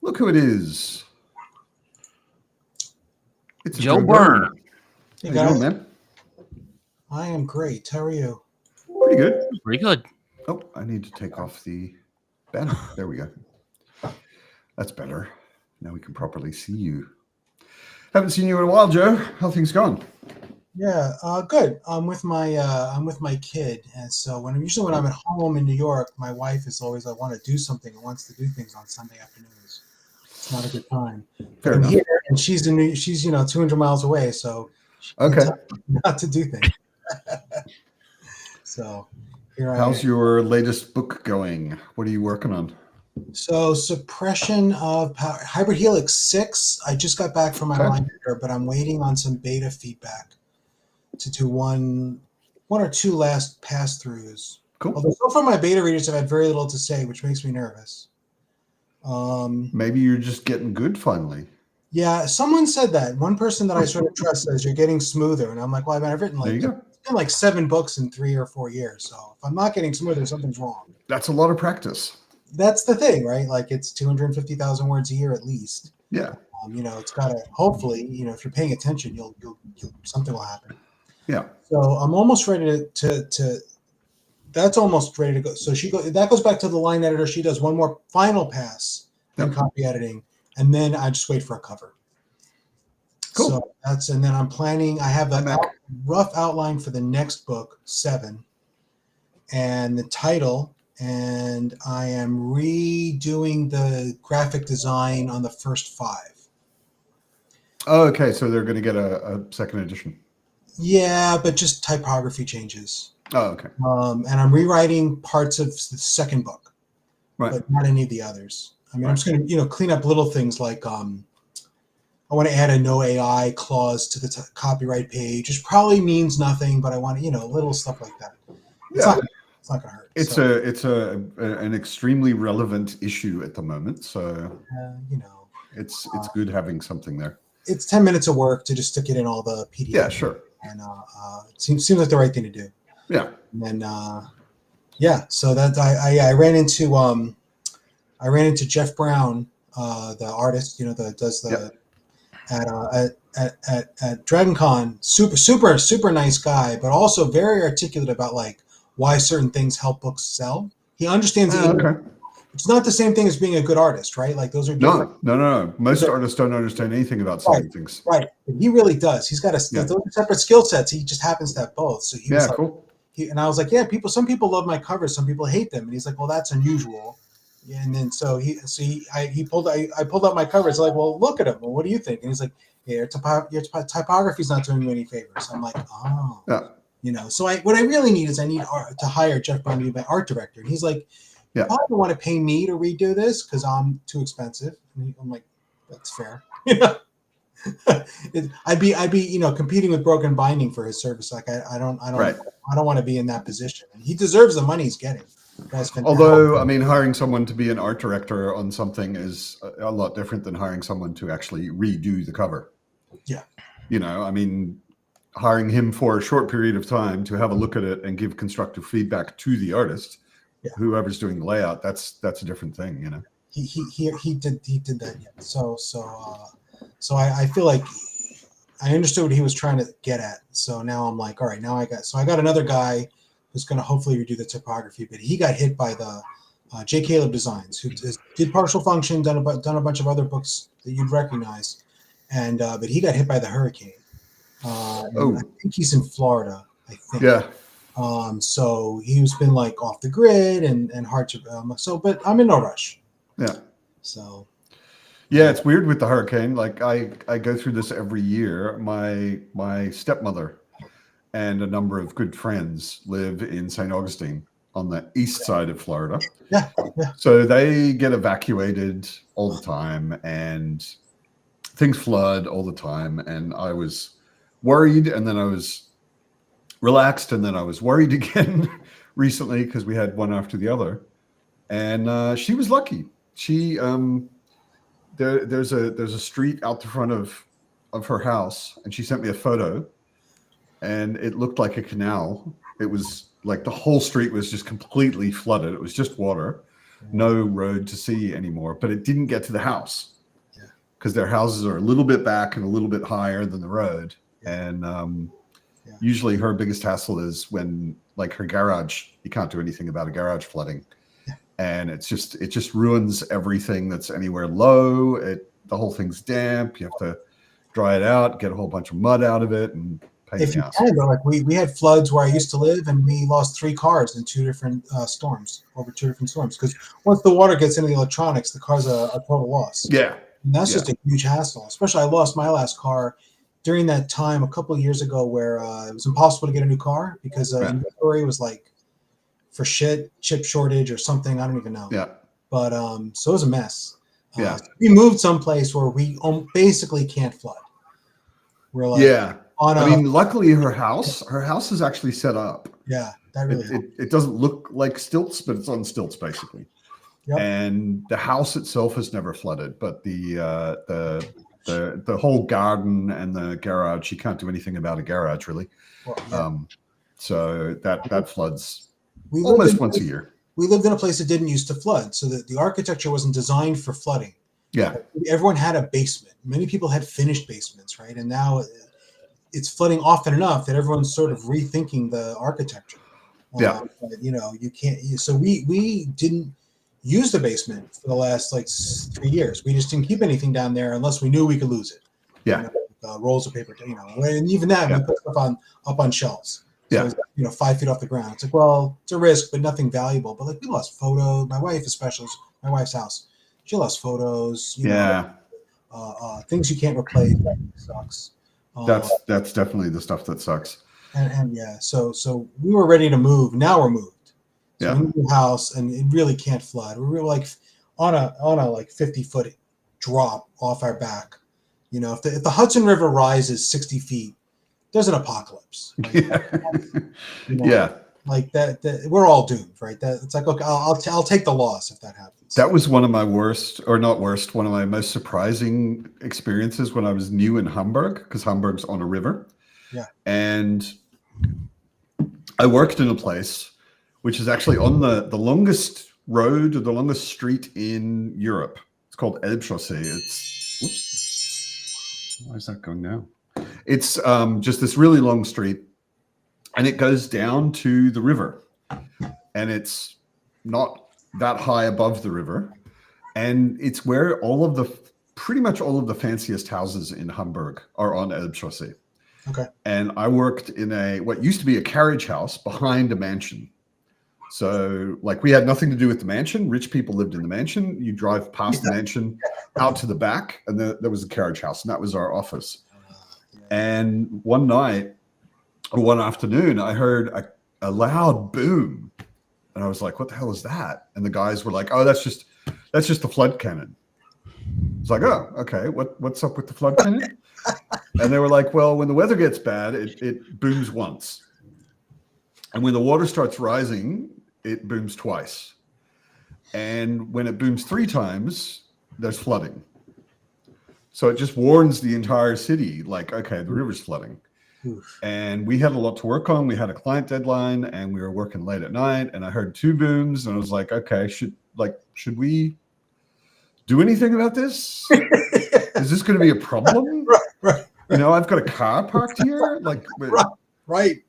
Look who it is. It's Joe Byrne. Hey, how you doing, man? I am great. How are you? Pretty good. Pretty good. Oh, I need to take off the banner. There we go. That's better. Now we can properly see you. Haven't seen you in a while, Joe. How things going? Yeah, good. I'm with my kid, and so when I'm at home in New York, my wife is always like, want to do something and wants to do things on Sunday afternoons. It's not a good time. But I'm here, and she's 200 miles away, so she can't tell me not to do things. So here I am. How's your latest book going? What are you working on? So Suppression of Power, Hybrid Helix 6. I just got back from my line editor, but I'm waiting on some beta feedback to do one or two last pass-throughs. Cool. Although so far my beta readers have had very little to say, which makes me nervous. Maybe you're just getting good finally. Yeah, someone said that. One person that I sort of trust says you're getting smoother, and I'm like, well, I've written like 7 books in 3 or 4 years, so if I'm not getting smoother, something's wrong. That's a lot of practice. That's the thing, right? Like it's 250,000 words a year at least. Yeah. It's got to hopefully, if you're paying attention, you'll something will happen. Yeah. So I'm almost ready to that's almost ready to go. So that goes back to the line editor. She does one more final pass in copy editing, and then I just wait for a cover. Cool. So and then I'm planning. I have a rough outline for the next book, 7, and the title. And I am redoing the graphic design on the first 5. Oh, okay. So they're going to get a second edition. Yeah, but just typography changes. Oh, okay. And I'm rewriting parts of the second book, but not any of the others. I mean, I'm just going to clean up little things like I want to add a no AI clause to the copyright page, which probably means nothing, but I want little stuff like that. It's not going to hurt. It's an extremely relevant issue at the moment, so it's good having something there. It's 10 minutes of work to just stick it in all the PDF. Yeah, sure. And it seems like the right thing to do. Yeah. And then so that I ran into Jeff Brown, the artist, that does the at DragonCon. Super nice guy, but also very articulate about like why certain things help books sell. He understands it's not the same thing as being a good artist, right? Like those are different. No. Most artists don't understand anything about selling things. Right. But he really does. He's got those are separate skill sets. He just happens to have both. So he was like, cool. And I was like, some people love my covers, some people hate them. And he's like, well, that's unusual. Yeah, and then I pulled out my covers. Like, well, look at them. Well, what do you think? And he's like, your typography's not doing you any favors. I'm like, oh, So what I really need is to hire Jeff Brown to be my art director. And he's like, you probably don't want to pay me to redo this because I'm too expensive. And I'm like, that's fair. I'd be competing with Broken Binding for his service. Like I don't want to be in that position. And he deserves the money he's getting. Although, I mean, hiring someone to be an art director on something is a lot different than hiring someone to actually redo the cover. Yeah. I mean, hiring him for a short period of time to have a look at it and give constructive feedback to the artist, whoever's doing the layout, that's a different thing, He did that. Yeah. So So I feel like I understood what he was trying to get at. So now I'm like, all right, now I got another guy who's going to hopefully redo the typography, but he got hit by the J. Caleb Designs, who did Partial Function, done a bunch of other books that you'd recognize, and but he got hit by the hurricane. And I think he's in Florida. I think. Yeah. So he's been like off the grid and hard to. But I'm in no rush. Yeah. So. Yeah, it's weird with the hurricane. Like I go through this every year. My stepmother and a number of good friends live in St. Augustine on the east side of Florida. Yeah. So they get evacuated all the time and things flood all the time. And I was worried, and then I was relaxed, and then I was worried again recently because we had one after the other. And she was lucky. She there's a street out the front of her house, and she sent me a photo, and it looked like a canal. It was like the whole street was just completely flooded. It was just water, no road to see anymore, but it didn't get to the house because their houses are a little bit back and a little bit higher than the road. And usually her biggest hassle is when, like, her garage, you can't do anything about a garage flooding. And it just ruins everything that's anywhere low. The whole thing's damp. You have to dry it out, get a whole bunch of mud out of it, and if you can, though, like we had floods where I used to live, and we lost 3 cars in 2 different storms, over 2 different storms. Because once the water gets into the electronics, the car's a total loss. Yeah, and that's just a huge hassle. Especially, I lost my last car during that time a couple of years ago, where it was impossible to get a new car because inventory was like for chip shortage or something. I don't even know. Yeah. But so it was a mess. Yeah. So we moved someplace where we basically can't flood. We're like, yeah. I mean, luckily her house is actually set up. Yeah, that really it doesn't look like stilts, but it's on stilts basically. Yep. And the house itself has never flooded, but the whole garden and the garage, you can't do anything about a garage really. Well, yeah. So that floods almost once a year. We lived in a place that didn't used to flood, so that the architecture wasn't designed for flooding. Yeah. Everyone had a basement. Many people had finished basements, right? And now it's flooding often enough that everyone's sort of rethinking the architecture. Yeah. You can't. So we didn't use the basement for the last 3 years. We just didn't keep anything down there unless we knew we could lose it. Yeah. Rolls of paper, and even that we put stuff up on shelves. So yeah. 5 feet off the ground. It's like, well, it's a risk, but nothing valuable. But we lost photos. My wife, especially, my wife's house, she lost photos. Things you can't replace. That sucks. That's definitely the stuff that sucks. And so we were ready to move. Now we're moved. So we moved the house, and it really can't flood. We were like on a 50-foot drop off our back. If the Hudson River rises 60 feet, there's an apocalypse. Yeah. Like that, we're all doomed, right? It's like, okay, I'll take the loss if that happens. That was one of my one of my most surprising experiences when I was new in Hamburg, because Hamburg's on a river. Yeah. And I worked in a place which is actually on the longest road or the longest street in Europe. It's called Elbchaussee. Why is that going now? It's just this really long street, and it goes down to the river, and it's not that high above the river, and it's where pretty much all of the fanciest houses in Hamburg are on Elbchaussee. Okay. And I worked in what used to be a carriage house behind a mansion. So we had nothing to do with the mansion. Rich people lived in the mansion. You drive past the mansion out to the back, and there was a carriage house, and that was our office. And one night or one afternoon, I heard a loud boom, and I was like, "What the hell is that?" And the guys were like, "Oh, that's just the flood cannon." It's like, "Oh, okay. What's up with the flood cannon?" And they were like, "Well, when the weather gets bad, it booms once, and when the water starts rising, it booms twice, and when it booms 3 times, there's flooding." So it just warns the entire city, okay, the river's flooding. Oof. And we had a lot to work on. We had a client deadline, and we were working late at night, and I heard 2 booms, and I was like, okay, should we do anything about this? Is this going to be a problem? Right. You know, I've got a car parked here. Like, Right.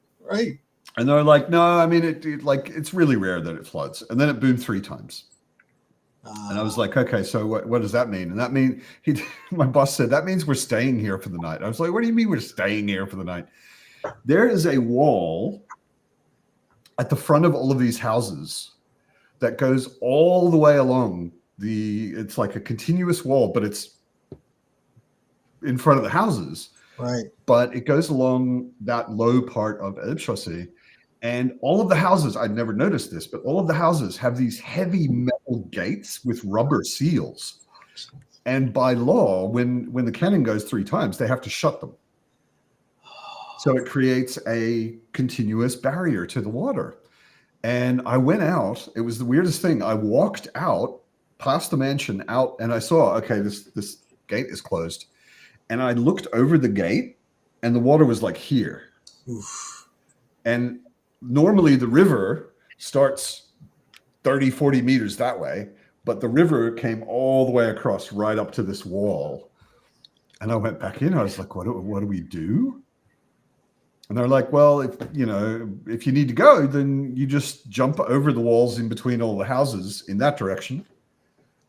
and they're like, no, I mean, it's really rare that it floods. And then it boomed 3 times. And I was like, okay, so what does that mean? And that mean my boss said, that means we're staying here for the night. I was like, what do you mean we're staying here for the night? There is a wall at the front of all of these houses that goes all the way along it's like a continuous wall, but it's in front of the houses. Right. But it goes along that low part of Elbchaussee. And all of the houses, I'd never noticed this, but all of the houses have these heavy metal gates with rubber seals. And by law, when the cannon goes 3 times, they have to shut them. So it creates a continuous barrier to the water. And I went out. It was the weirdest thing. I walked out past the mansion out, and I saw, okay, this gate is closed. And I looked over the gate, and the water was like here. Oof. And normally the river starts 30, 40 meters that way, but the river came all the way across right up to this wall. And I went back in. I was like, what do we do? And they're like, well, if you need to go, then you just jump over the walls in between all the houses in that direction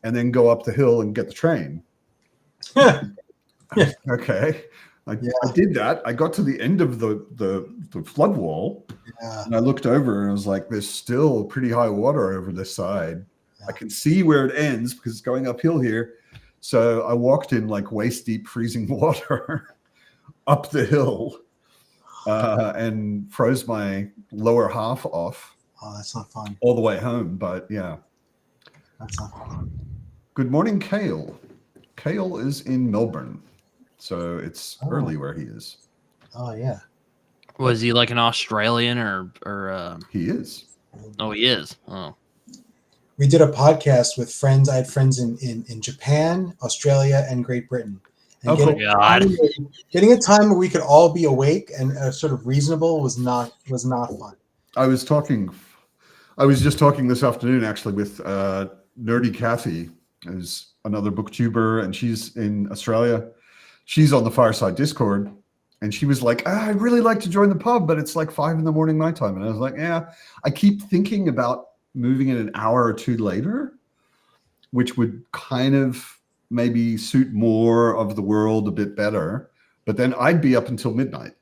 and then go up the hill and get the train. Okay. I did that. I got to the end of the flood wall, and I looked over and I was like, there's still pretty high water over this side. I can see where it ends because it's going uphill here. So I walked in like waist deep freezing water up the hill and froze my lower half off. Oh, that's not fun. All the way home. But yeah. That's not fun. Good morning, Kale. Kale is in Melbourne. So it's early where he is. Oh, yeah. Was he like an Australian or He is. Oh, he is. Oh. We did a podcast with friends. I had friends in Japan, Australia, and Great Britain. And getting a time where we could all be awake and sort of reasonable was not fun. I was just talking this afternoon actually with Nerdy Kathy, who's another booktuber, and she's in Australia. She's on the Fireside Discord, and she was like, I'd really like to join the pub, but it's like 5 a.m. my time. And I was like, yeah, I keep thinking about moving it an hour or 2 later, which would kind of maybe suit more of the world a bit better. But then I'd be up until midnight,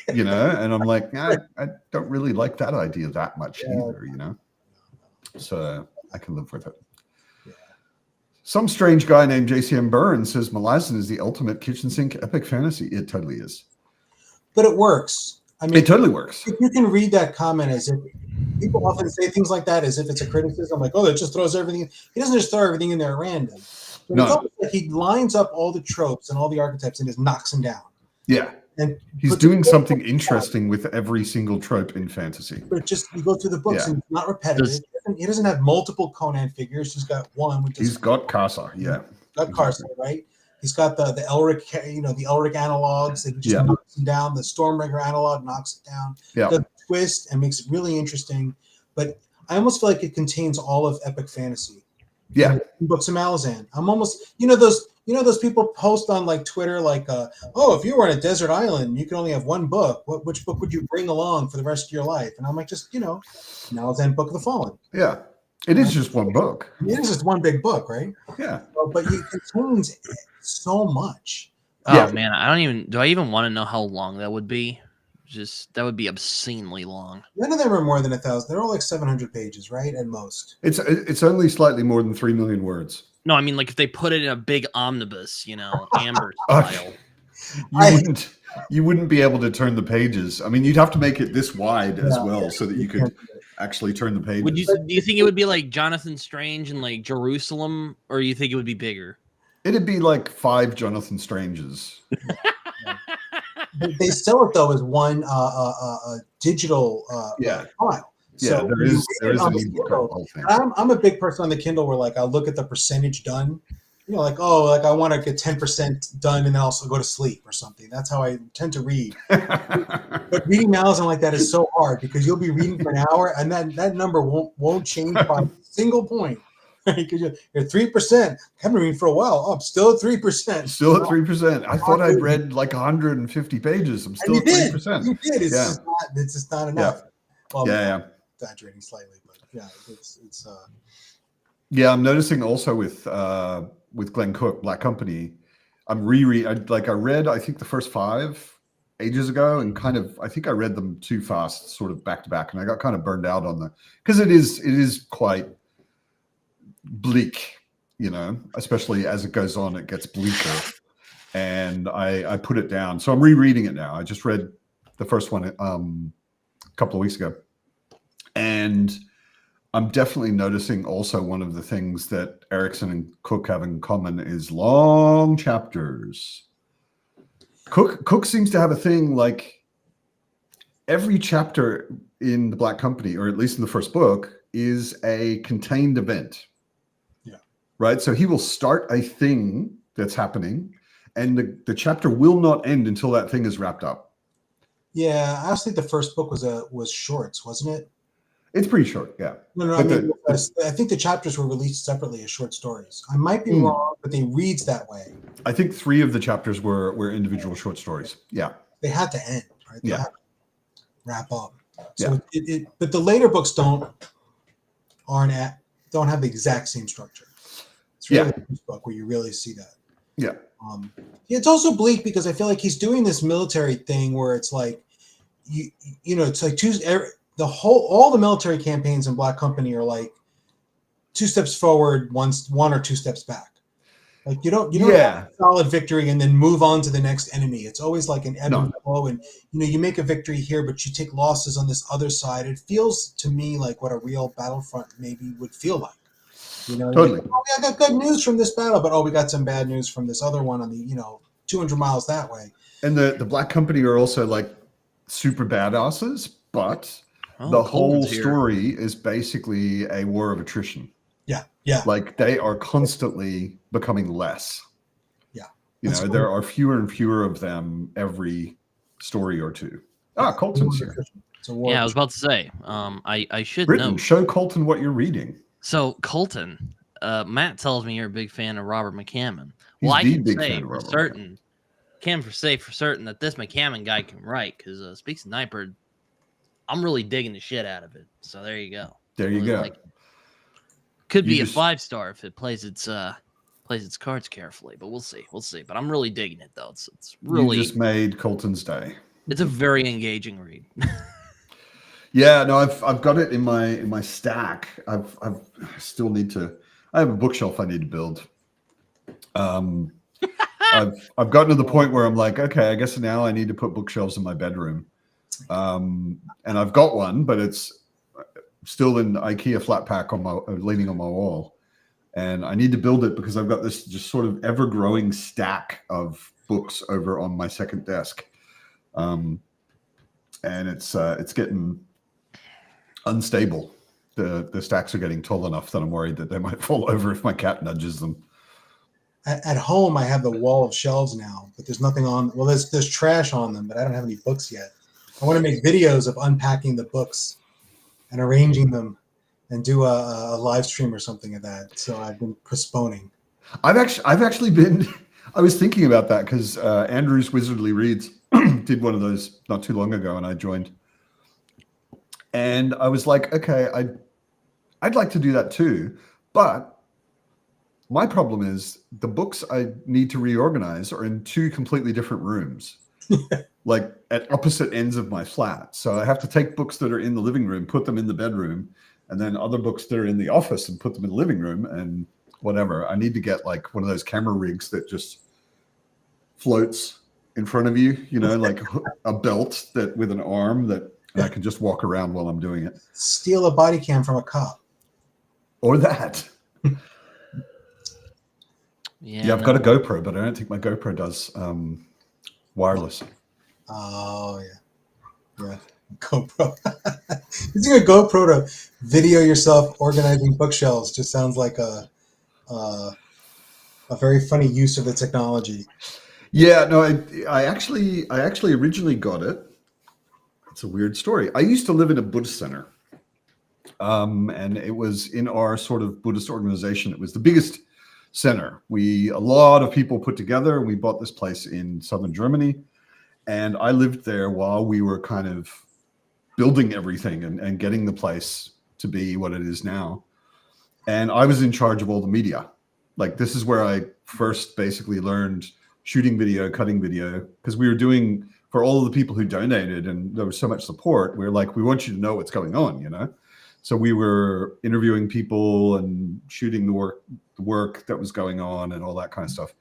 and I'm like, I don't really like that idea that much either, So I can live with it. Some strange guy named JCM Burns says Malazan is the ultimate kitchen sink epic fantasy. It totally is. But it works. I mean, it totally works. You can read that comment as if people often say things like that as if it's a criticism, like, oh, it just throws everything. He doesn't just throw everything in there at random. But it's almost like he lines up all the tropes and all the archetypes and just knocks them down. Yeah. And he's doing something interesting with every single trope in fantasy. But just you go through the books and it's not repetitive. He doesn't have multiple Conan figures. He's got one. He's got Karsar, yeah. Got Karsar, right? He's got the Elric, the Elric analogs that he just knocks them down. The Stormbringer analog knocks it down. Yeah. Does a twist and makes it really interesting. But I almost feel like it contains all of epic fantasy. Yeah. Books of Malazan. I'm almost, those people post on like Twitter, like, oh, if you were on a desert island, you could only have one book. Which book would you bring along for the rest of your life? And I'm like, just, Malazan Book of the Fallen. Yeah. It is just one book. It is just one big book, right? Yeah. But it contains so much. Oh man, do I even want to know how long that would be? That would be obscenely long. None of them are more than 1,000. They're all like 700 pages, right? At most. It's only slightly more than 3 million words. No, I mean, like if they put it in a big omnibus, Amber style. You wouldn't be able to turn the pages. I mean, you'd have to make it this wide as well so that you could actually turn the pages. Do you think it would be like Jonathan Strange in like Jerusalem, or you think it would be bigger? It'd be like 5 Jonathan Stranges. They sell it though as one digital file. Yeah, so there is an Kindle, I'm a big person on the Kindle where like I'll look at the percentage done. Like, oh, like I want to get 10% done and then also go to sleep or something. That's how I tend to read. But reading Malazan like that is so hard because you'll be reading for an hour and that number won't change by a single point Because you're 3%. I haven't read for a while. Oh, I'm still at 3%. Still at 3%. I thought I'd read like 150 pages. I'm still And you at did. 3%. You did. It's Yeah. just not. It's just not enough. Well, Yeah. exaggerating slightly, but yeah, it's. Yeah, I'm noticing also with Glenn Cook, Black Company, I'm reread. I read I think the first 5 ages ago, and I think I read them too fast, sort of back to back, and I got kind of burned out on because it is quite bleak, especially as it goes on, it gets bleaker, and I put it down. So I'm rereading it now. I just read the first one a couple of weeks ago, and I'm definitely noticing also one of the things that Erickson and Cook have in common is long chapters. Cook seems to have a thing like every chapter in the Black Company, or at least in the first book, is a contained event. Yeah. Right. So he will start a thing that's happening, and the chapter will not end until that thing is wrapped up. Yeah, I also think the first book was shorts, wasn't it? It's pretty short, yeah. No, I think the chapters were released separately as short stories. I might be wrong, but they reads that way. I think 3 of the chapters were individual short stories. Yeah. They had to end, right? They had to wrap up. So but the later books don't have the exact same structure. It's really the first book where you really see that. Yeah. It's also bleak because I feel like he's doing this military thing where it's like it's like all the military campaigns in Black Company are like 2 steps forward, 1 or 2 steps back. Like you don't have a solid victory and then move on to the next enemy. It's always like an ebb and flow, and you make a victory here, but you take losses on this other side. It feels to me like what a real battlefront maybe would feel like. Totally. Like, I got good news from this battle, but we got some bad news from this other one on the 200 miles that way. And the Black Company are also like super badasses, but the whole story is basically a war of attrition. Yeah. Like they are constantly becoming less. Yeah. There are fewer and fewer of them every story or 2. Colton's here. Yeah, I was about to say. I should know. Show Colton what you're reading. So Colton, Matt tells me you're a big fan of Robert McCammon. He's I can big say fan of for Robert certain, for certain that this McCammon guy can write because Speaks of Nightbird, I'm really digging the shit out of it. So there you go. There you go. Could be a 5-star if it plays its cards carefully, but we'll see. But I'm really digging it though. It's really you just made Colton's day. It's a very engaging read. Yeah, no, I've got it in my stack. I still need to. I have a bookshelf I need to build. I've gotten to the point where I'm like, okay, I guess now I need to put bookshelves in my bedroom. And I've got one, but it's still in IKEA flat pack leaning on my wall. And I need to build it because I've got this just sort of ever-growing stack of books over on my second desk. And it's getting unstable. The stacks are getting tall enough that I'm worried that they might fall over if my cat nudges them. At home, I have the wall of shelves now, but there's nothing on. Well, there's trash on them, but I don't have any books yet. I want to make videos of unpacking the books and arranging them, and do a live stream or something of that. So I've been postponing. I've actually been. I was thinking about that because Andrew's Wizardly Reads did one of those not too long ago, and I joined. And I was like, okay, I'd like to do that too, but my problem is the books I need to reorganize are in 2 completely different rooms, like at opposite ends of my flat. So I have to take books that are in the living room, put them in the bedroom, and then other books that are in the office and put them in the living room and whatever. I need to get like one of those camera rigs that just floats in front of you, like a belt that with an arm that I can just walk around while I'm doing it. Steal a body cam from a cop. Or that. Yeah, I've got a GoPro, but I don't think my GoPro does wireless. Oh, yeah. GoPro. Using a GoPro to video yourself organizing bookshelves just sounds like a very funny use of the technology. Yeah, no, I actually originally got it. It's a weird story. I used to live in a Buddhist center And it was in our sort of Buddhist organization. It was the biggest center. A lot of people put together. We bought this place in southern Germany, and I lived there while we were kind of building everything and getting the place to be what it is now. And I was in charge of all the media. Like, this is where I first basically learned shooting video, cutting video, because we were doing, for all of the people who donated, and there was so much support, we were like, we want you to know what's going on, you know? So we were interviewing people and shooting the work that was going on and all that kind of stuff.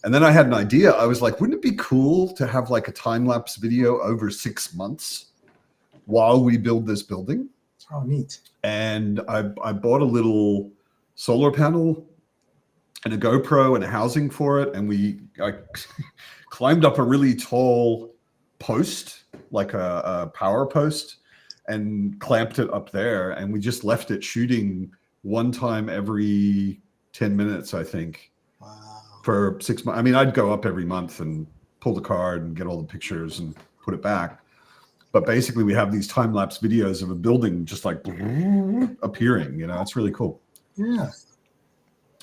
And then I had an idea. I was like, wouldn't it be cool to have like a time-lapse video over 6 months while we build this building? Oh, neat. And I bought a little solar panel and a GoPro and a housing for it. And I climbed up a really tall post, like a power post, and clamped it up there. And we just left it shooting one time every 10 minutes, I think. Wow. For 6 months. I mean, I'd go up every month and pull the card and get all the pictures and put it back. But basically, we have these time-lapse videos of a building just like appearing. You know, it's really cool. Yeah.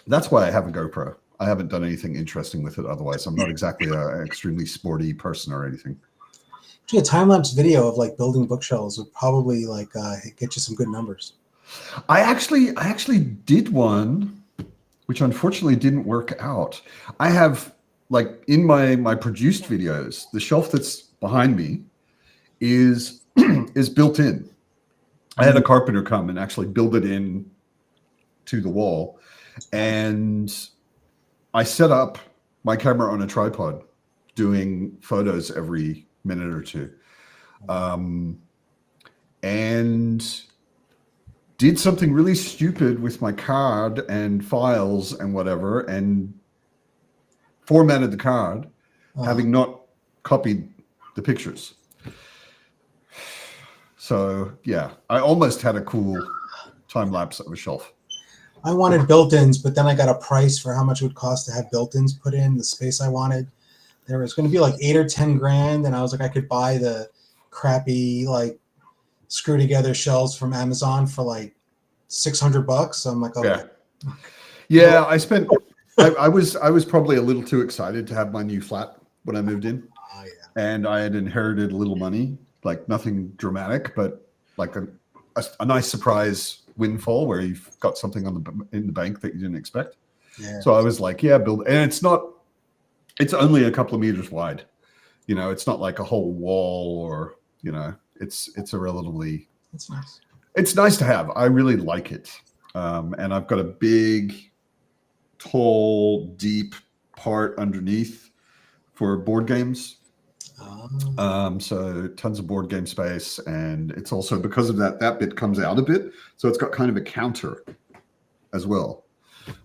That's why I have a GoPro. I haven't done anything interesting with it otherwise. I'm not exactly an extremely sporty person or anything. Actually, a time-lapse video of like building bookshelves would probably like get you some good numbers. I actually did one, which unfortunately didn't work out. I have, like, in my produced videos, the shelf that's behind me is built in. I had a carpenter come and actually build it in to the wall, and I set up my camera on a tripod, doing photos every minute or two, and did something really stupid with my card and files and whatever, and formatted the card, having not copied the pictures. So yeah, I almost had a cool time lapse of a shelf. I wanted built-ins, but then I got a price for how much it would cost to have built-ins put in the space I wanted. There was going to be like 8 or 10 grand, and I was like, I could buy the crappy like screw together shelves from Amazon for like $600. So I'm like, okay. Yeah. I was probably a little too excited to have my new flat when I moved in. Oh, yeah. And I had inherited a little money, like nothing dramatic, but like a nice surprise windfall where you've got something in the bank that you didn't expect. Yeah. So I was like, yeah, build. And it's only a couple of meters wide. You know, it's not like a whole wall, or, you know, it's a relatively, That's nice. it's nice to have. I really like it. And I've got a big, tall, deep part underneath for board games. So tons of board game space, and it's also, because of that bit comes out a bit, so it's got kind of a counter as well,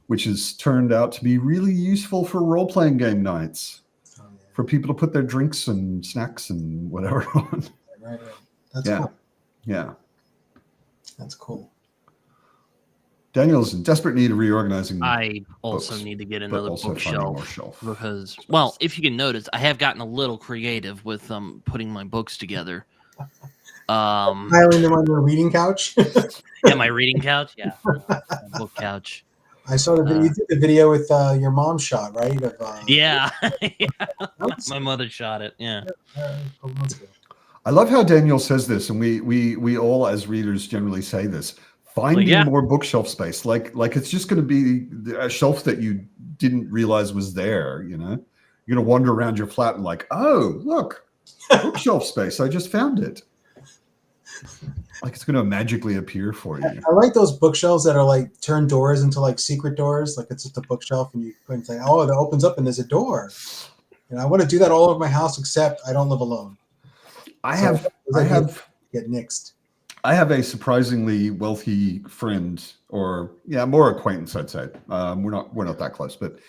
which has turned out to be really useful for role-playing game nights, for people to put their drinks and snacks and whatever on. Right. That's cool. Yeah. That's cool. Daniel's in desperate need of reorganizing. I also books, need to get but another also finding more bookshelf shelf. because, well, if you can notice, I have gotten a little creative with putting my books together. Piling them on your reading couch. Yeah, my reading couch. Yeah, my book couch. I saw the video. You did the video with your mom shot, right? Yeah, my mother shot it. Yeah. I love how Daniel says this, and we all as readers generally say this. Finding more bookshelf space, like it's just going to be a shelf that you didn't realize was there. You know, you're going to wander around your flat and like, oh, look, bookshelf space. I just found it. Like it's going to magically appear for you. I like those bookshelves that are like turn doors into like secret doors. Like it's just a bookshelf, and you can say, oh, it opens up and there's a door. And I want to do that all over my house, except I don't live alone. I have get nixed. I have a surprisingly wealthy friend, or more acquaintance, I'd say. We're not that close, but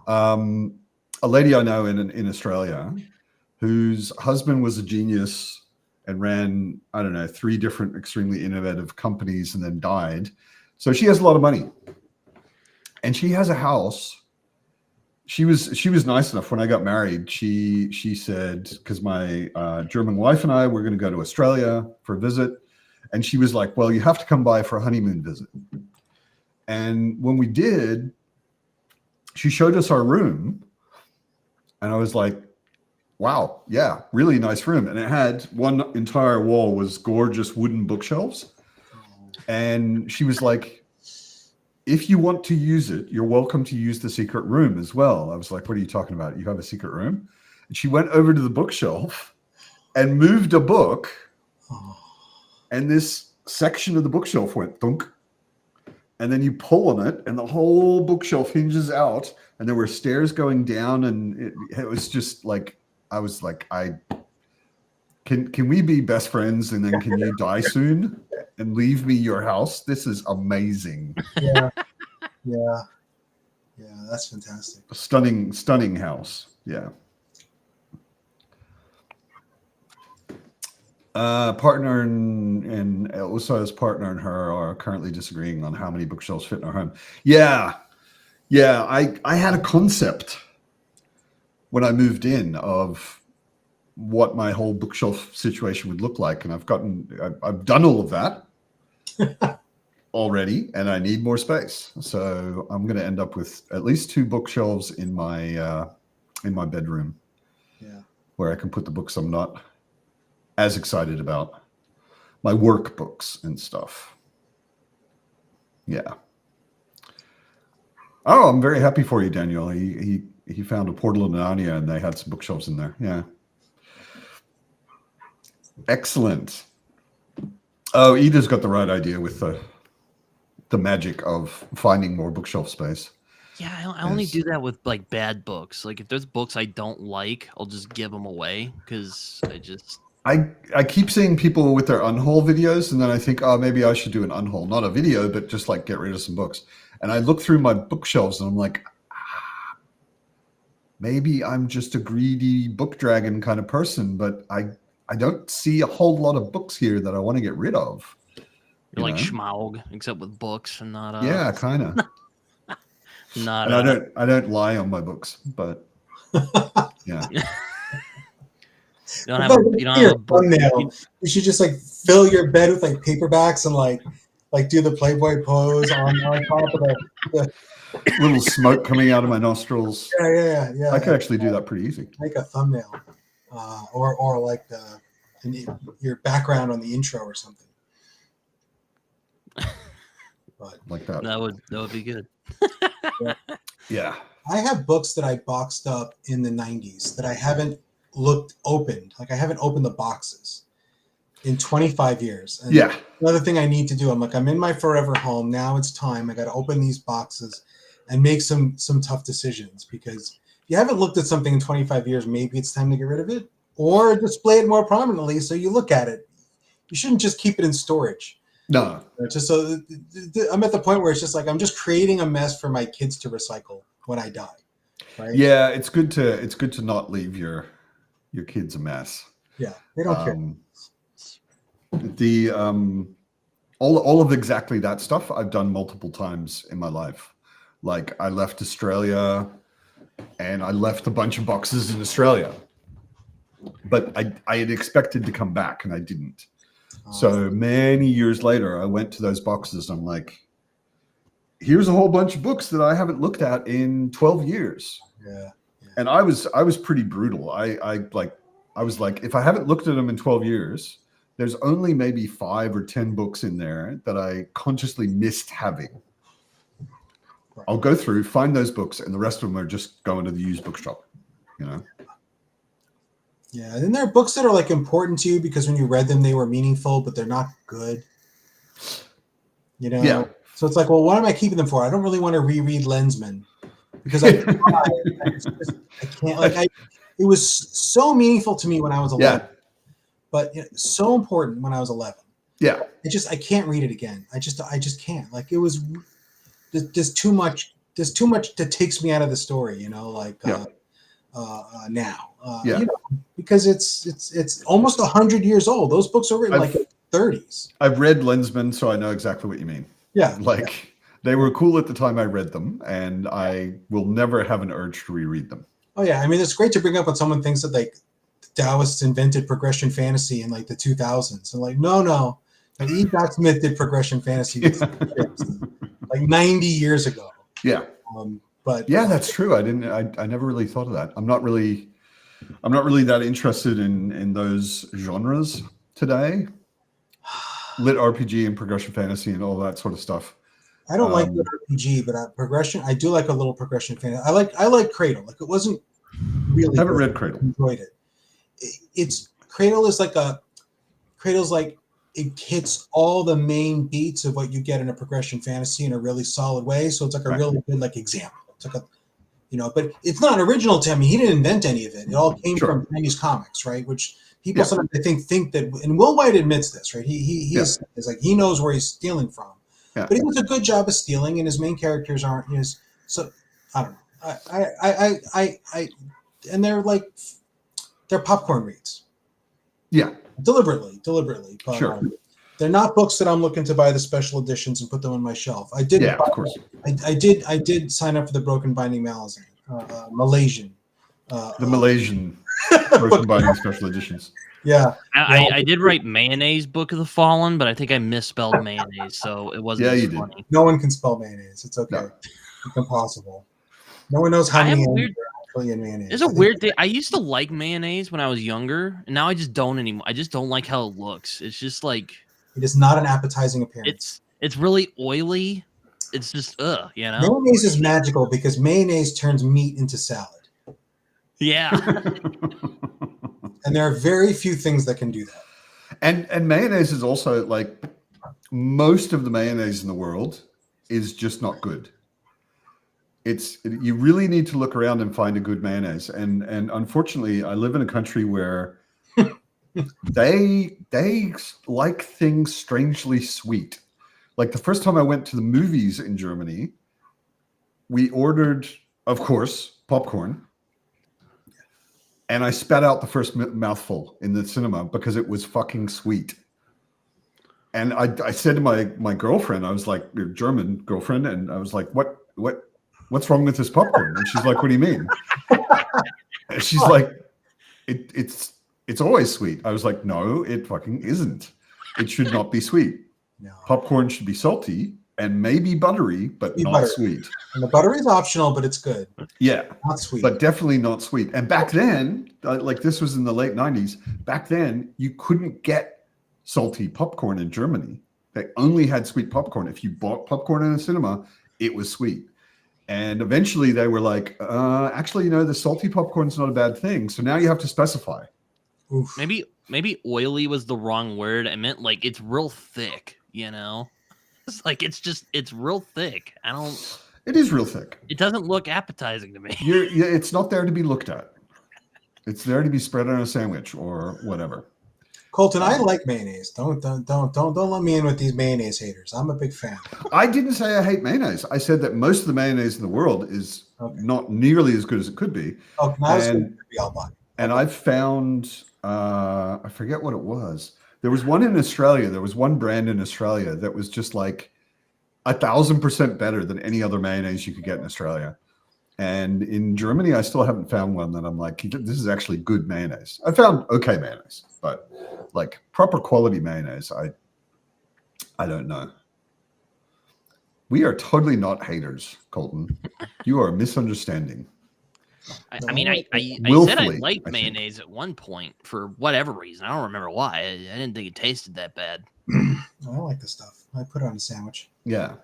a lady I know in Australia, whose husband was a genius and ran, I don't know, 3 different extremely innovative companies and then died. So she has a lot of money, and she has a house. She was nice enough when I got married. She said, because my German wife and I were going to go to Australia for a visit. And she was like, well, you have to come by for a honeymoon visit. And when we did, she showed us our room. And I was like, wow, yeah, really nice room. And it had one entire wall was gorgeous wooden bookshelves. And she was like, if you want to use it, you're welcome to use the secret room as well. I was like, what are you talking about? You have a secret room? And she went over to the bookshelf and moved a book. And this section of the bookshelf went thunk. And then you pull on it and the whole bookshelf hinges out. And there were stairs going down. And it was just like, I was like, can we be best friends? And then can you die soon and leave me your house? This is amazing. Yeah. Yeah. Yeah. That's fantastic. A stunning house. Yeah. Partner and also his partner and her are currently disagreeing on how many bookshelves fit in our home. Yeah. I had a concept when I moved in of what my whole bookshelf situation would look like, and I've done all of that already, and I need more space. So I'm going to end up with at least 2 bookshelves in my bedroom. Yeah. Where I can put the books I'm not as excited about, my workbooks and stuff. Yeah. Oh, I'm very happy for you, Daniel. He found a portal in Narnia and they had some bookshelves in there. Yeah. Excellent. Oh, Ida's got the right idea with the magic of finding more bookshelf space. Yeah, I only do that with like bad books. Like if there's books I don't like, I'll just give them away because I keep seeing people with their unhaul videos, and then I think, oh, maybe I should do an unhaul, not a video, but just like get rid of some books. And I look through my bookshelves and I'm like, maybe I'm just a greedy book dragon kind of person, but I don't see a whole lot of books here that I want to get rid of. You're like Schmaug, except with books and not yeah, kind of. Not. And I don't lie on my books, but yeah. You don't have a book. You should just like fill your bed with like paperbacks and like do the Playboy pose on top of the little smoke coming out of my nostrils. Yeah. I could actually do that pretty easy. Make a thumbnail, or like your background on the intro or something. But like that. That would be good. Yeah. I have books that I boxed up in the 90s that I haven't opened. Like I haven't opened the boxes in 25 years. And yeah. Another thing I need to do, I'm in my forever home. Now it's time. I got to open these boxes and make some tough decisions, because if you haven't looked at something in 25 years, maybe it's time to get rid of it or display it more prominently so you look at it. You shouldn't just keep it in storage. No. Just so I'm at the point where it's just like I'm just creating a mess for my kids to recycle when I die. Right? Yeah, it's good to not leave your kids a mess. Yeah, they don't care. The all of exactly that stuff I've done multiple times in my life. Like I left Australia and I left a bunch of boxes in Australia, but I had expected to come back and I didn't. So many years later, I went to those boxes. And I'm like, here's a whole bunch of books that I haven't looked at in 12 years. Yeah. And I was pretty brutal. I was like, if I haven't looked at them in 12 years, there's only maybe 5 or 10 books in there that I consciously missed having. Right. I'll go through, find those books, and the rest of them are just going to the used bookshop, Yeah, and then there are books that are like important to you because when you read them, they were meaningful, but they're not good. Yeah. So it's like, well, what am I keeping them for? I don't really want to reread Lensman because I can't. Like, it was so meaningful to me when I was 11, but so important when I was 11. Yeah. I can't read it again. I just can't. Like it was. There's too much. There's too much that takes me out of the story. Now. Because it's almost 100 years old. Those books are written like in the 30s. I've read Lensman, so I know exactly what you mean. Yeah. They were cool at the time I read them, and I will never have an urge to reread them. Oh yeah. I mean, it's great to bring up when someone thinks that like Taoists invented progression fantasy in like the 2000s. And like, no, But E. Smith did Progression Fantasy like 90 years ago. Yeah. But yeah, that's true. I never really thought of that. I'm not really that interested in those genres today. Lit RPG and progression fantasy and all that sort of stuff. I don't like the RPG, but progression. I do like a little progression fantasy. I like Cradle. Like, it wasn't really. I haven't good. read Cradle. I enjoyed it. It's Cradle is like Cradle's like it hits all the main beats of what you get in a progression fantasy in a really solid way. So it's like a really good like example. It's like but it's not original to him. He didn't invent any of it. It all came from Chinese comics, right? Which people sometimes I think that, and Will White admits this, right? He is like he knows where he's stealing from, but he does a good job of stealing, and his main characters aren't his. So I don't know. I and they're popcorn reads. Yeah, deliberately, but sure. They're not books that I'm looking to buy the special editions and put them on my shelf. I did. Yeah, of course. I did sign up for the Broken Binding Malaysian. The Malaysian Broken Binding special editions. Yeah. I did write Mayonnaise Book of the Fallen, but I think I misspelled mayonnaise, so it wasn't as funny. Did. No one can spell mayonnaise. It's okay. No. It's impossible. No one knows how many are actually in mayonnaise. It's a weird thing. I used to like mayonnaise when I was younger, and now I just don't anymore. I just don't like how it looks. It's just like it is not an appetizing appearance. It's really oily. It's just Mayonnaise is magical because mayonnaise turns meat into salad. Yeah. And there are very few things that can do that. And mayonnaise is also like most of the mayonnaise in the world is just not good. You really need to look around and find a good mayonnaise. And unfortunately, I live in a country where they like things strangely sweet. Like the first time I went to the movies in Germany, we ordered, of course, popcorn. And I spat out the first mouthful in the cinema because it was fucking sweet. And I said to my girlfriend, I was like, your German girlfriend, and I was like, what's wrong with this popcorn? And she's like, what do you mean? And she's like, it's always sweet. I was like, no, it fucking isn't. It should not be sweet. No. Popcorn should be salty and maybe buttery, but not sweet. And the buttery is optional, but it's good. Yeah. Not sweet. But definitely not sweet. And back then, like this was in the late 90s, back then you couldn't get salty popcorn in Germany. They only had sweet popcorn. If you bought popcorn in a cinema, it was sweet. And eventually they were like, actually, the salty popcorn's not a bad thing. So now you have to specify. Oof. Maybe oily was the wrong word. I meant like it's real thick, It's like it's real thick. It is real thick. It doesn't look appetizing to me. It's not there to be looked at. It's there to be spread on a sandwich or whatever. Colton, I like mayonnaise. Don't let me in with these mayonnaise haters. I'm a big fan. I didn't say I hate mayonnaise. I said that most of the mayonnaise in the world is not nearly as good as it could be. Oh, not as good as it could be, I'll buy. And I've found, I forget what it was. There was one in Australia. There was one brand in Australia that was just like 1,000% better than any other mayonnaise you could get in Australia. And in Germany, I still haven't found one that I'm like, this is actually good mayonnaise. I found okay mayonnaise, but like proper quality mayonnaise, I don't know. We are totally not haters, Colton. You are misunderstanding. I mean, I said I liked mayonnaise at one point for whatever reason. I don't remember why. I didn't think it tasted that bad. I like the stuff. I put it on a sandwich. Yeah.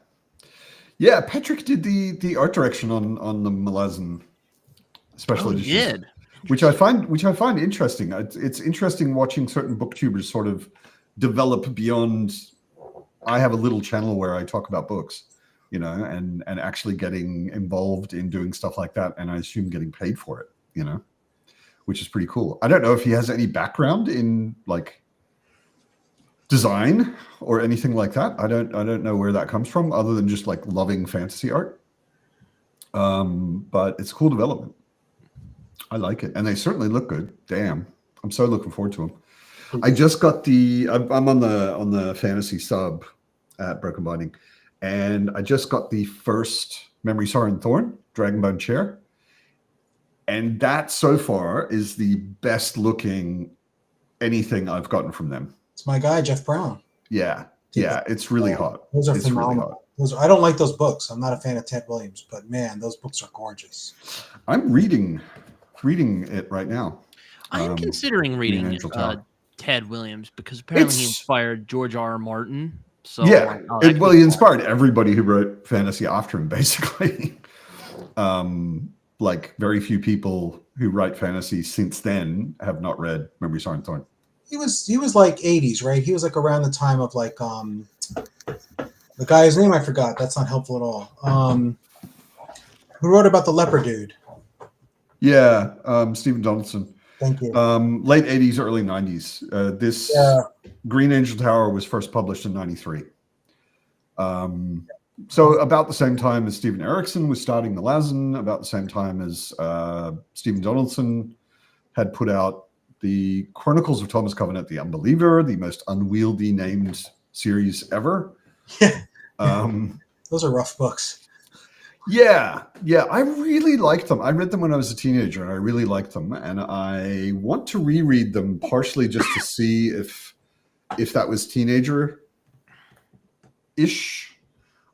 Yeah, Patrick did the art direction on the Malazan special edition. He did. Which I find interesting. It's interesting watching certain booktubers sort of develop beyond. I have a little channel where I talk about books, and actually getting involved in doing stuff like that, and I assume getting paid for it, which is pretty cool. I don't know if he has any background in like design or anything like that. I don't know where that comes from, other than just like loving fantasy art. But it's cool development. I like it, and they certainly look good. Damn, I'm so looking forward to them. I just got I'm on the fantasy sub at Broken Binding, and I just got the first Memory, Sorrow, and Thorn Dragonbone chair, and that so far is the best looking anything I've gotten from them. It's my guy, Jeff Brown. Yeah, Dude, yeah, it's really hot. Those are It's really phenomenal. hot. I don't like those books. I'm not a fan of Ted Williams, but man, those books are gorgeous. I'm reading it right now. I am considering Green reading Angel Tower. Ted Williams because apparently he It's inspired George R. R. Martin. So yeah, like, oh, that could well, be he fun. inspired everybody who wrote fantasy after him, basically. Like very few people who write fantasy since then have not read Memory, Sorrow, and Thorn. He was like 80s, right? He was like around the time of like the guy's name I forgot. That's not helpful at all. Who wrote about the leper dude? Yeah, Stephen Donaldson. Thank you. Late 80s, early 90s. This Green Angel Tower was first published in 93. So about the same time as Stephen Erickson was starting the Lazen, about the same time as Stephen Donaldson had put out the Chronicles of Thomas Covenant, the Unbeliever, the most unwieldy named series ever. Those are rough books. Yeah, I really liked them. I read them when I was a teenager, and I really liked them. And I want to reread them, partially just to see if that was teenager-ish,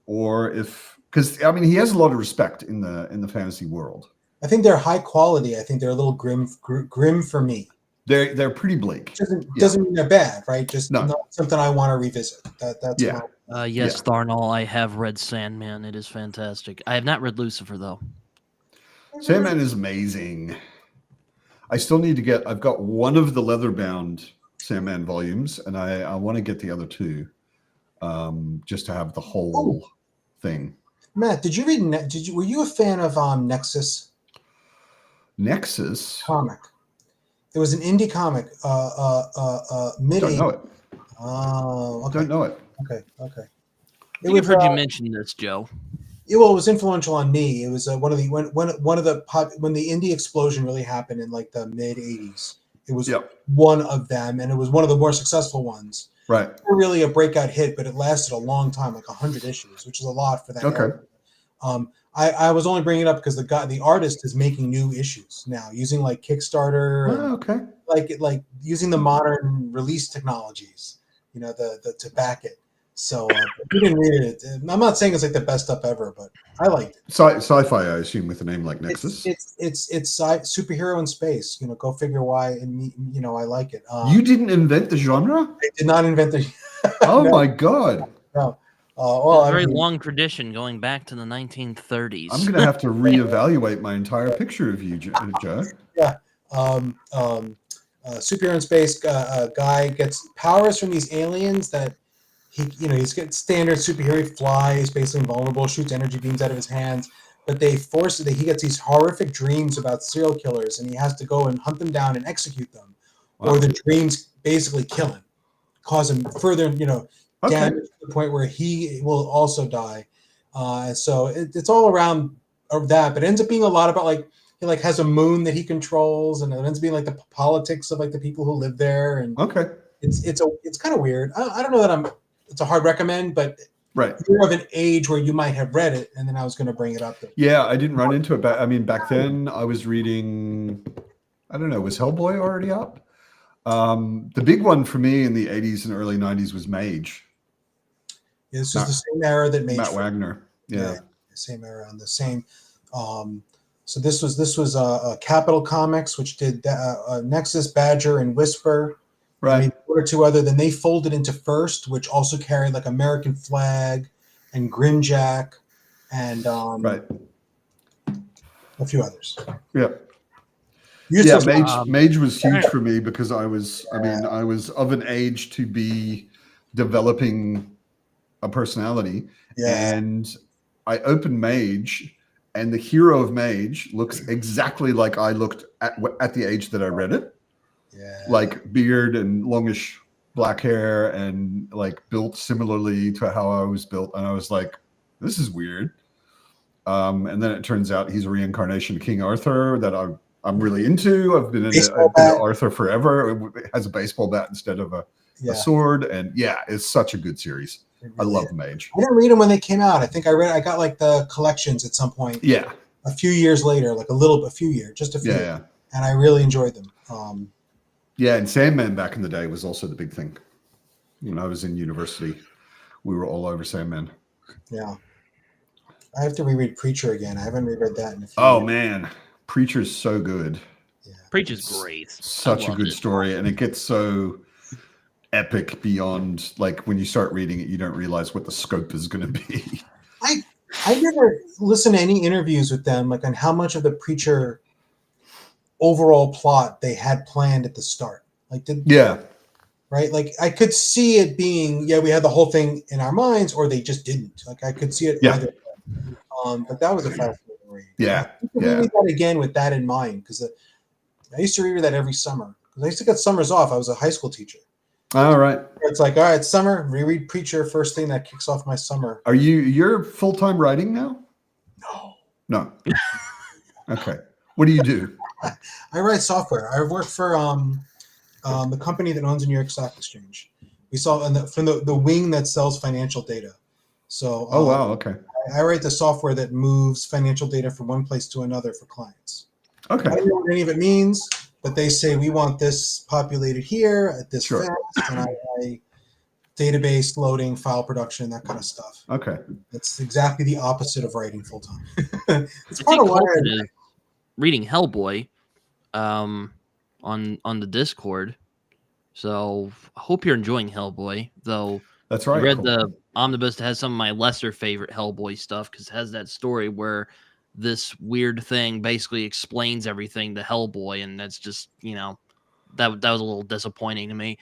or because I mean he has a lot of respect in the fantasy world. I think they're high quality. I think they're a little grim for me. They're pretty bleak. Doesn't mean they're bad, right? Just No. not something I want to revisit. That's Yeah. Yes, Tharnall, I have read Sandman. It is fantastic. I have not read Lucifer, though. Sandman is amazing. I still need to get. I've got one of the leather-bound Sandman volumes, and I want to get the other two, just to have the whole thing. Matt, did you read? Were you a fan of Nexus? Nexus Comic. It was an indie comic. Mid. Don't know it. Oh, okay. Don't know it. Okay. I think I've heard you mention this, Joe. Yeah, well, it was influential on me. It was one of the when the indie explosion really happened in like the mid '80s. It was one of them, and it was one of the more successful ones. Right. Not really a breakout hit, but it lasted a long time, like 100 issues, which is a lot for that. Okay. Era. I was only bringing it up because the artist is making new issues now using like Kickstarter. Oh, okay. Like using the modern release technologies, to back it. So if you didn't read it, I'm not saying it's like the best stuff ever, but I liked it. Sci-fi, I assume, with a name like Nexus. It's superhero in space. Go figure why. And I like it. You didn't invent the genre? I did not invent the. Oh no, my god! No. A very long tradition going back to the 1930s. I'm going to have to reevaluate my entire picture of you, Joe. Yeah. Superhero in space guy gets powers from these aliens that he's got standard superhero. He flies, basically invulnerable, shoots energy beams out of his hands. But they force it that he gets these horrific dreams about serial killers, and he has to go and hunt them down and execute them, or the dreams basically kill him, cause him further, damage to the point where he will also die. So it's all around of that, but it ends up being a lot about like he like has a moon that he controls, and it ends up being like the politics of like the people who live there, and it's kind of weird. I don't know that it's a hard recommend, but you're of an age where you might have read it, and then I was going to bring it up. Yeah, I didn't run into it. But I mean, back then I was reading. I don't know, was Hellboy already up? The big one for me in the 80s and early 90s was Mage. Yeah, this is the same era that Mage. Matt Wagner. Yeah, same era and the same. So this was Capital Comics, which did Nexus, Badger, and Whisper. Right. Maybe one or two other. Then they folded into First, which also carried like American Flag and Grimjack and a few others. Yeah. Mage was huge for me because I was of an age to be developing a personality. Yeah. And I opened Mage, and the hero of Mage looks exactly like I looked at the age that I read it. Yeah. Like beard and longish black hair, and like built similarly to how I was built. And I was like, this is weird. And then it turns out he's a reincarnation of King Arthur that I'm really into. I've been into Arthur forever. It has a baseball bat instead of a sword. And it's such a good series. I love Mage. I didn't read them when they came out. I think I got like the collections at some point. Yeah. A few years later, like a few years. Yeah. And I really enjoyed them. And Sandman back in the day was also the big thing. when I was in university, we were all over Sandman. Yeah. I have to reread Preacher again. I haven't reread that in a few Oh years. man, Preacher's so good. Yeah. Preach is It's great. Such a love good it. story, and it gets so epic beyond, like, when you start reading it, you don't realize what the scope is going to be. I never listened to any interviews with them, like on how much of the Preacher overall plot they had planned at the start. Like, Yeah, right? Like, I could see it being, yeah, we had the whole thing in our minds, or they just didn't. Like, I could see it Yeah. either. But that was a fascinating read. Yeah, I need to yeah. reread that again with that in mind, because I used to reread that every summer. Because I used to get summers off. I was a high school teacher. All right. It's like, all right, summer, reread Preacher, first thing that kicks off my summer. You're full-time writing now? No. No. Okay. What do you do? I write software. I work for the company that owns the New York Stock Exchange. We saw from the wing that sells financial data. So Oh wow. Okay. I write the software that moves financial data from one place to another for clients. I Okay. don't know what any of it means, but they say we want this populated here at this Sure. fast, and I database loading, file production, that kind of stuff. Okay. It's exactly the opposite of writing full time. It's I see part of why Colton is reading Hellboy on the Discord. So I hope you're enjoying Hellboy, though. That's I right. read Cool. the omnibus that has some of my lesser favorite Hellboy stuff because it has that story where this weird thing basically explains everything to Hellboy, and that's just, that was a little disappointing to me.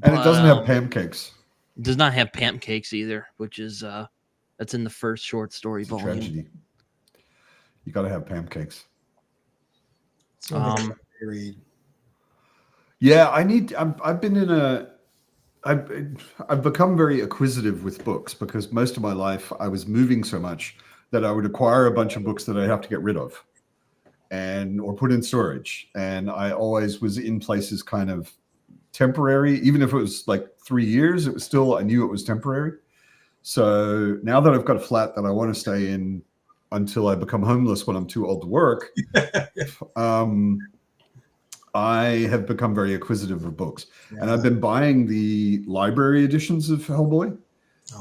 And it doesn't have But pancakes. does not have pancakes either, which is that's in the first short story It's a volume. tragedy. You got to have pancakes. read. Yeah, I've been in a. I've become very acquisitive with books because most of my life I was moving so much that I would acquire a bunch of books that I have to get rid of, or put in storage. And I always was in places kind of temporary, even if it was like 3 years. It was still, I knew it was temporary. So now that I've got a flat that I want to stay in until I become homeless when I'm too old to work, I have become very acquisitive of books. Yeah. And I've been buying the library editions of Hellboy,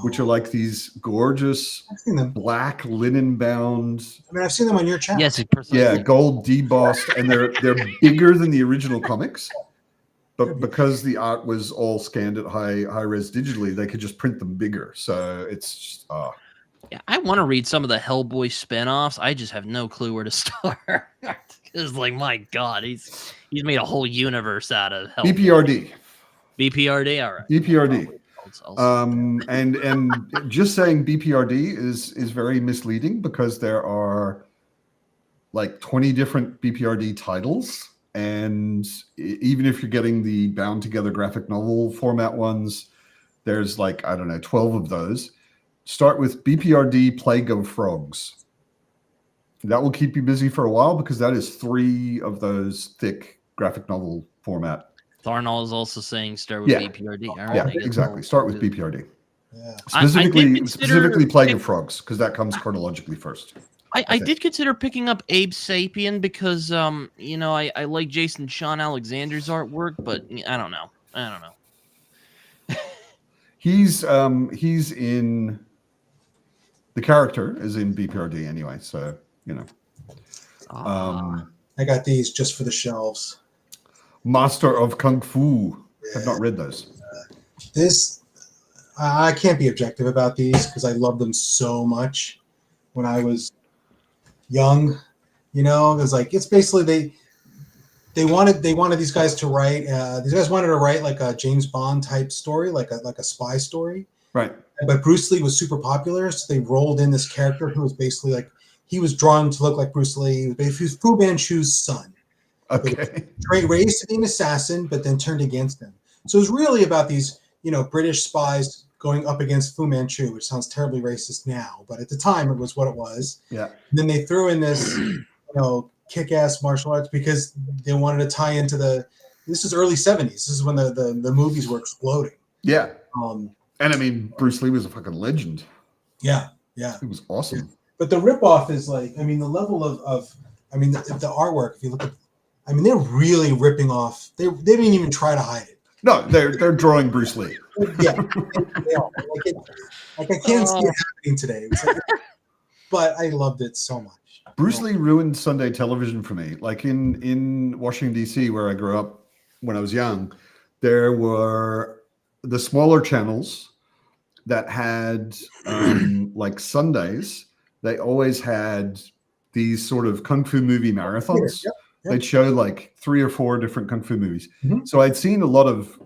which are like these gorgeous I've seen them. black linen bound, I mean, I've seen them on your channel. Yes, yeah, gold debossed, and they're bigger than the original comics. But because the art was all scanned at high res digitally, they could just print them bigger. So it's just, yeah, I want to read some of the Hellboy spinoffs. I just have no clue where to start. Because, like, my God, he's made a whole universe out of Hellboy. BPRD. BPRD, all right. BPRD. I'll And just saying BPRD is very misleading because there are like 20 different BPRD titles. And even if you're getting the bound together graphic novel format ones, there's like, I don't know, 12 of those. Start with BPRD Plague of Frogs. That will keep you busy for a while because that is 3 of those thick graphic novel format. Tharnall is also saying start with Yeah. BPRD. All right, Yeah, I guess exactly. I'll Start with do- BPRD. Yeah. Specifically Plague of Frogs, because that comes chronologically first. I did consider picking up Abe Sapien because I like Jason Sean Alexander's artwork, but I don't know. He's in, the character is in BPRD anyway, so I got these just for the shelves. Master of Kung Fu. Have not read those. I can't be objective about these because I love them so much when I was young. It's like, it's basically they wanted these guys to write. These guys wanted to write like a James Bond type story, like a spy story. Right. But Bruce Lee was super popular, so they rolled in this character who was basically like, he was drawn to look like Bruce Lee. He was Fu Manchu's son. Okay. Raised to be an assassin, but then turned against him. So it was really about these, British spies going up against Fu Manchu, which sounds terribly racist now, but at the time it was what it was. Yeah. And then they threw in this, kick-ass martial arts because they wanted to tie into this is early 70s. This is when the movies were exploding. Yeah. And I mean, Bruce Lee was a fucking legend. Yeah. It was awesome. But the ripoff is like, the level of the artwork, if you look at, they're really ripping off. They didn't even try to hide it. No, they're drawing Bruce Lee. Yeah, they are. Like I can't see it happening today. It's like, but I loved it so much. Bruce Lee ruined Sunday television for me. Like in Washington, D.C., where I grew up when I was young, there were the smaller channels that had like Sundays. They always had these sort of kung fu movie marathons. Yep. They'd show like 3 or 4 different kung fu movies. Mhm. So I'd seen a lot of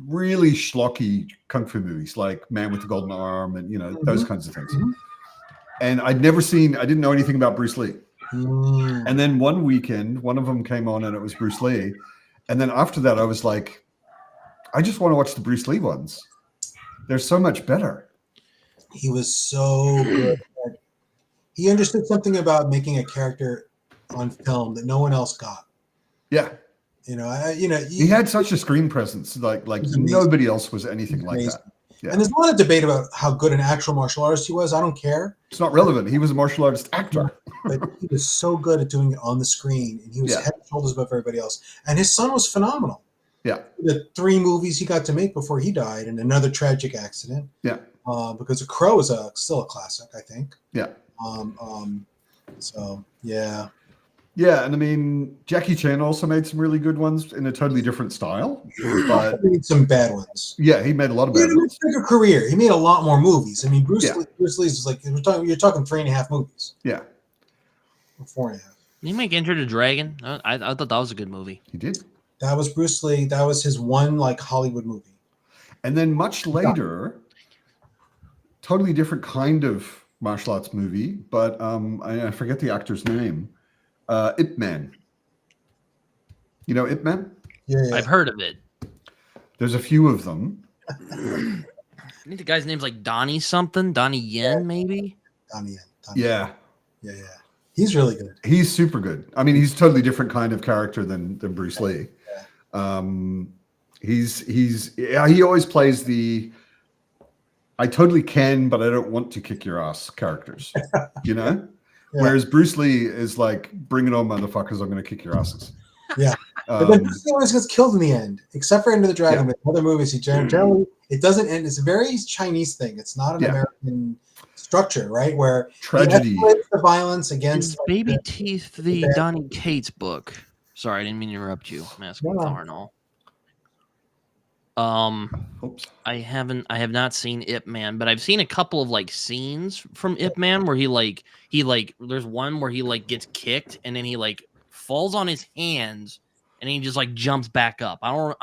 really schlocky kung fu movies, like Man with the Golden Arm, and those kinds of things. Mhm. And I didn't know anything about Bruce Lee. Mm. And then one weekend, one of them came on and it was Bruce Lee. And then after that, I was like, I just want to watch the Bruce Lee ones. They're so much better. He was so good. He understood something about making a character on film that no one else got. Yeah. He had such a screen presence, like nobody else was anything like that. Yeah. And there's a lot of debate about how good an actual martial artist he was. I don't care. It's not relevant. He was a martial artist actor. But he was so good at doing it on the screen, and he was head and shoulders above everybody else. And his son was phenomenal. Yeah. The 3 movies he got to make before he died, and another tragic accident. Yeah. Because The Crow is still a classic, I think. Yeah. So yeah. Yeah, and I mean, Jackie Chan also made some really good ones in a totally different style. But He made some bad ones. Yeah, he made a lot of bad ones. He had a bigger career. He made a lot more movies. I mean, Bruce Lee's is like you're talking 3.5 movies. Yeah. Or 4.5. Did he make Enter the Dragon? I thought that was a good movie. He did. That was Bruce Lee. That was his one like Hollywood movie. And then much later, totally different kind of martial arts movie, but I forget the actor's name. Ip Man. You know Ip Man? Yeah. I've heard of it. There's a few of them. I think the guy's name's like Donnie something, Donnie Yen, maybe. Donnie Yen. Yeah. He's really good. He's super good. I mean, he's a totally different kind of character than Bruce Lee. Yeah. He always plays the I totally can, but I don't want to kick your ass characters. Yeah. Whereas Bruce Lee is like, bring it on, motherfuckers, I'm going to kick your asses. Yeah. But then Bruce Lee always gets killed in the end, except for Enter the Dragon. But in other movies, he generally, it doesn't end. It's a very Chinese thing. It's not an American structure, right? Where tragedy, the violence against Baby Teeth, the Donnie Cates book. Sorry, I didn't mean to interrupt you. I'm asking Carnal. Oops. I have not seen Ip Man, but I've seen a couple of like scenes from Ip Man where he there's one where he like gets kicked and then he like falls on his hands and he just like jumps back up. I'm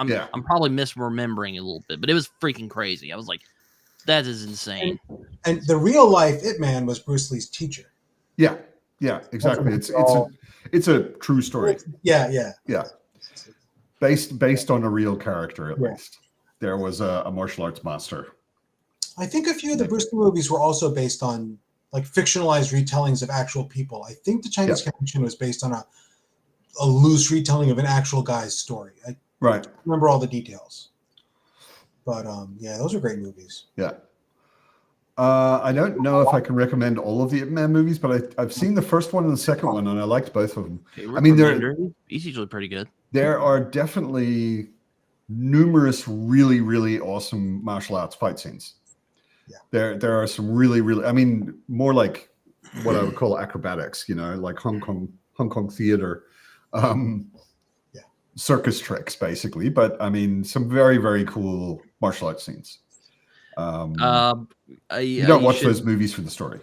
probably misremembering it a little bit, but it was freaking crazy. I was like, that is insane. And the real life Ip Man was Bruce Lee's teacher. Yeah, exactly. It's a true story. Yeah. Based on a real character, at least. There was a martial arts master. I think a few of the Bruce Lee movies were also based on like fictionalized retellings of actual people. I think the Chinese Connection was based on a loose retelling of an actual guy's story. I don't remember all the details. But those are great movies. Yeah. I don't know if I can recommend all of the Ip Man movies, but I've seen the first one and the second one, and I liked both of them. I mean, he's usually pretty good. There are definitely numerous really, really awesome martial arts fight scenes. Yeah. There are some really, really, I mean, more like what I would call acrobatics, like Hong Kong theater, circus tricks, basically. But I mean, some very, very cool martial arts scenes. You don't watch those movies for the story.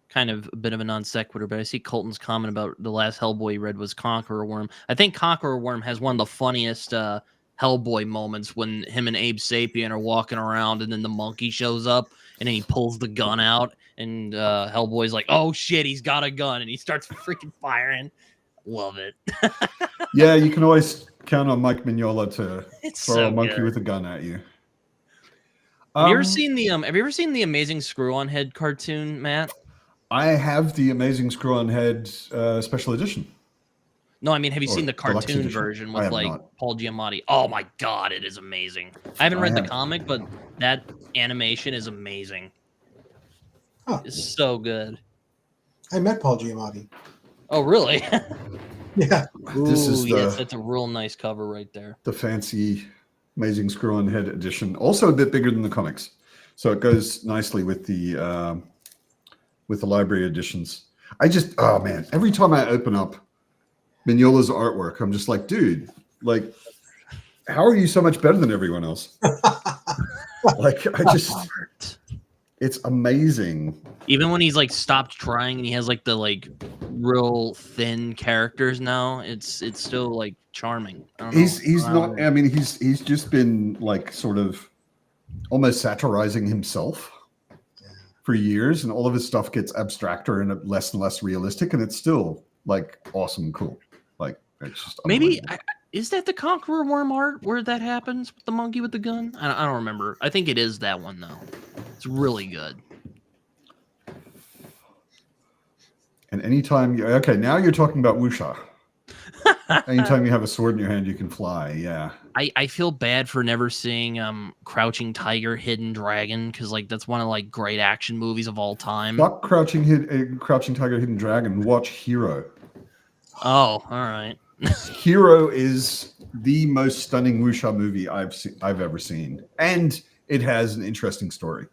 Kind of a bit of a non sequitur, but I see Colton's comment about the last Hellboy he read was Conqueror Worm. I think Conqueror Worm has one of the funniest Hellboy moments when him and Abe Sapien are walking around and then the monkey shows up and then he pulls the gun out and Hellboy's like, oh shit, he's got a gun, and he starts freaking firing. Love it. Yeah, you can always count on Mike Mignola to throw a monkey with a gun at you. Have you ever seen the Amazing Screw-On Head cartoon, Matt? I have the Amazing Screw-On Head special edition. No, I mean, have you seen the cartoon version with like Paul Giamatti? Oh my god, it is amazing. I haven't read the comic, but that animation is amazing. It's so good. I met Paul Giamatti. Oh, really? Yeah. Ooh, that's a real nice cover right there. The fancy Amazing Screw-On Head edition. Also a bit bigger than the comics, so it goes nicely with the library editions. Oh man, every time I open up Mignola's artwork, I'm just like, dude, like, how are you so much better than everyone else? Like, it's amazing. Even when he's like stopped trying and he has like the like real thin characters now, it's still like charming. I don't know. He's not. I mean, he's just been like sort of almost satirizing himself for years, and all of his stuff gets abstracter and less realistic, and it's still like awesome and cool. Like, it's just maybe is that the Conqueror Worm art where that happens with the monkey with the gun? I don't remember. I think it is that one though. It's really good. And anytime now you're talking about wuxia. Anytime you have a sword in your hand, you can fly. Yeah. I feel bad for never seeing Crouching Tiger, Hidden Dragon, because like that's one of like great action movies of all time. Fuck Crouching Tiger, Hidden Dragon. Watch Hero. Oh, all right. Hero is the most stunning wuxia movie I've ever seen, and it has an interesting story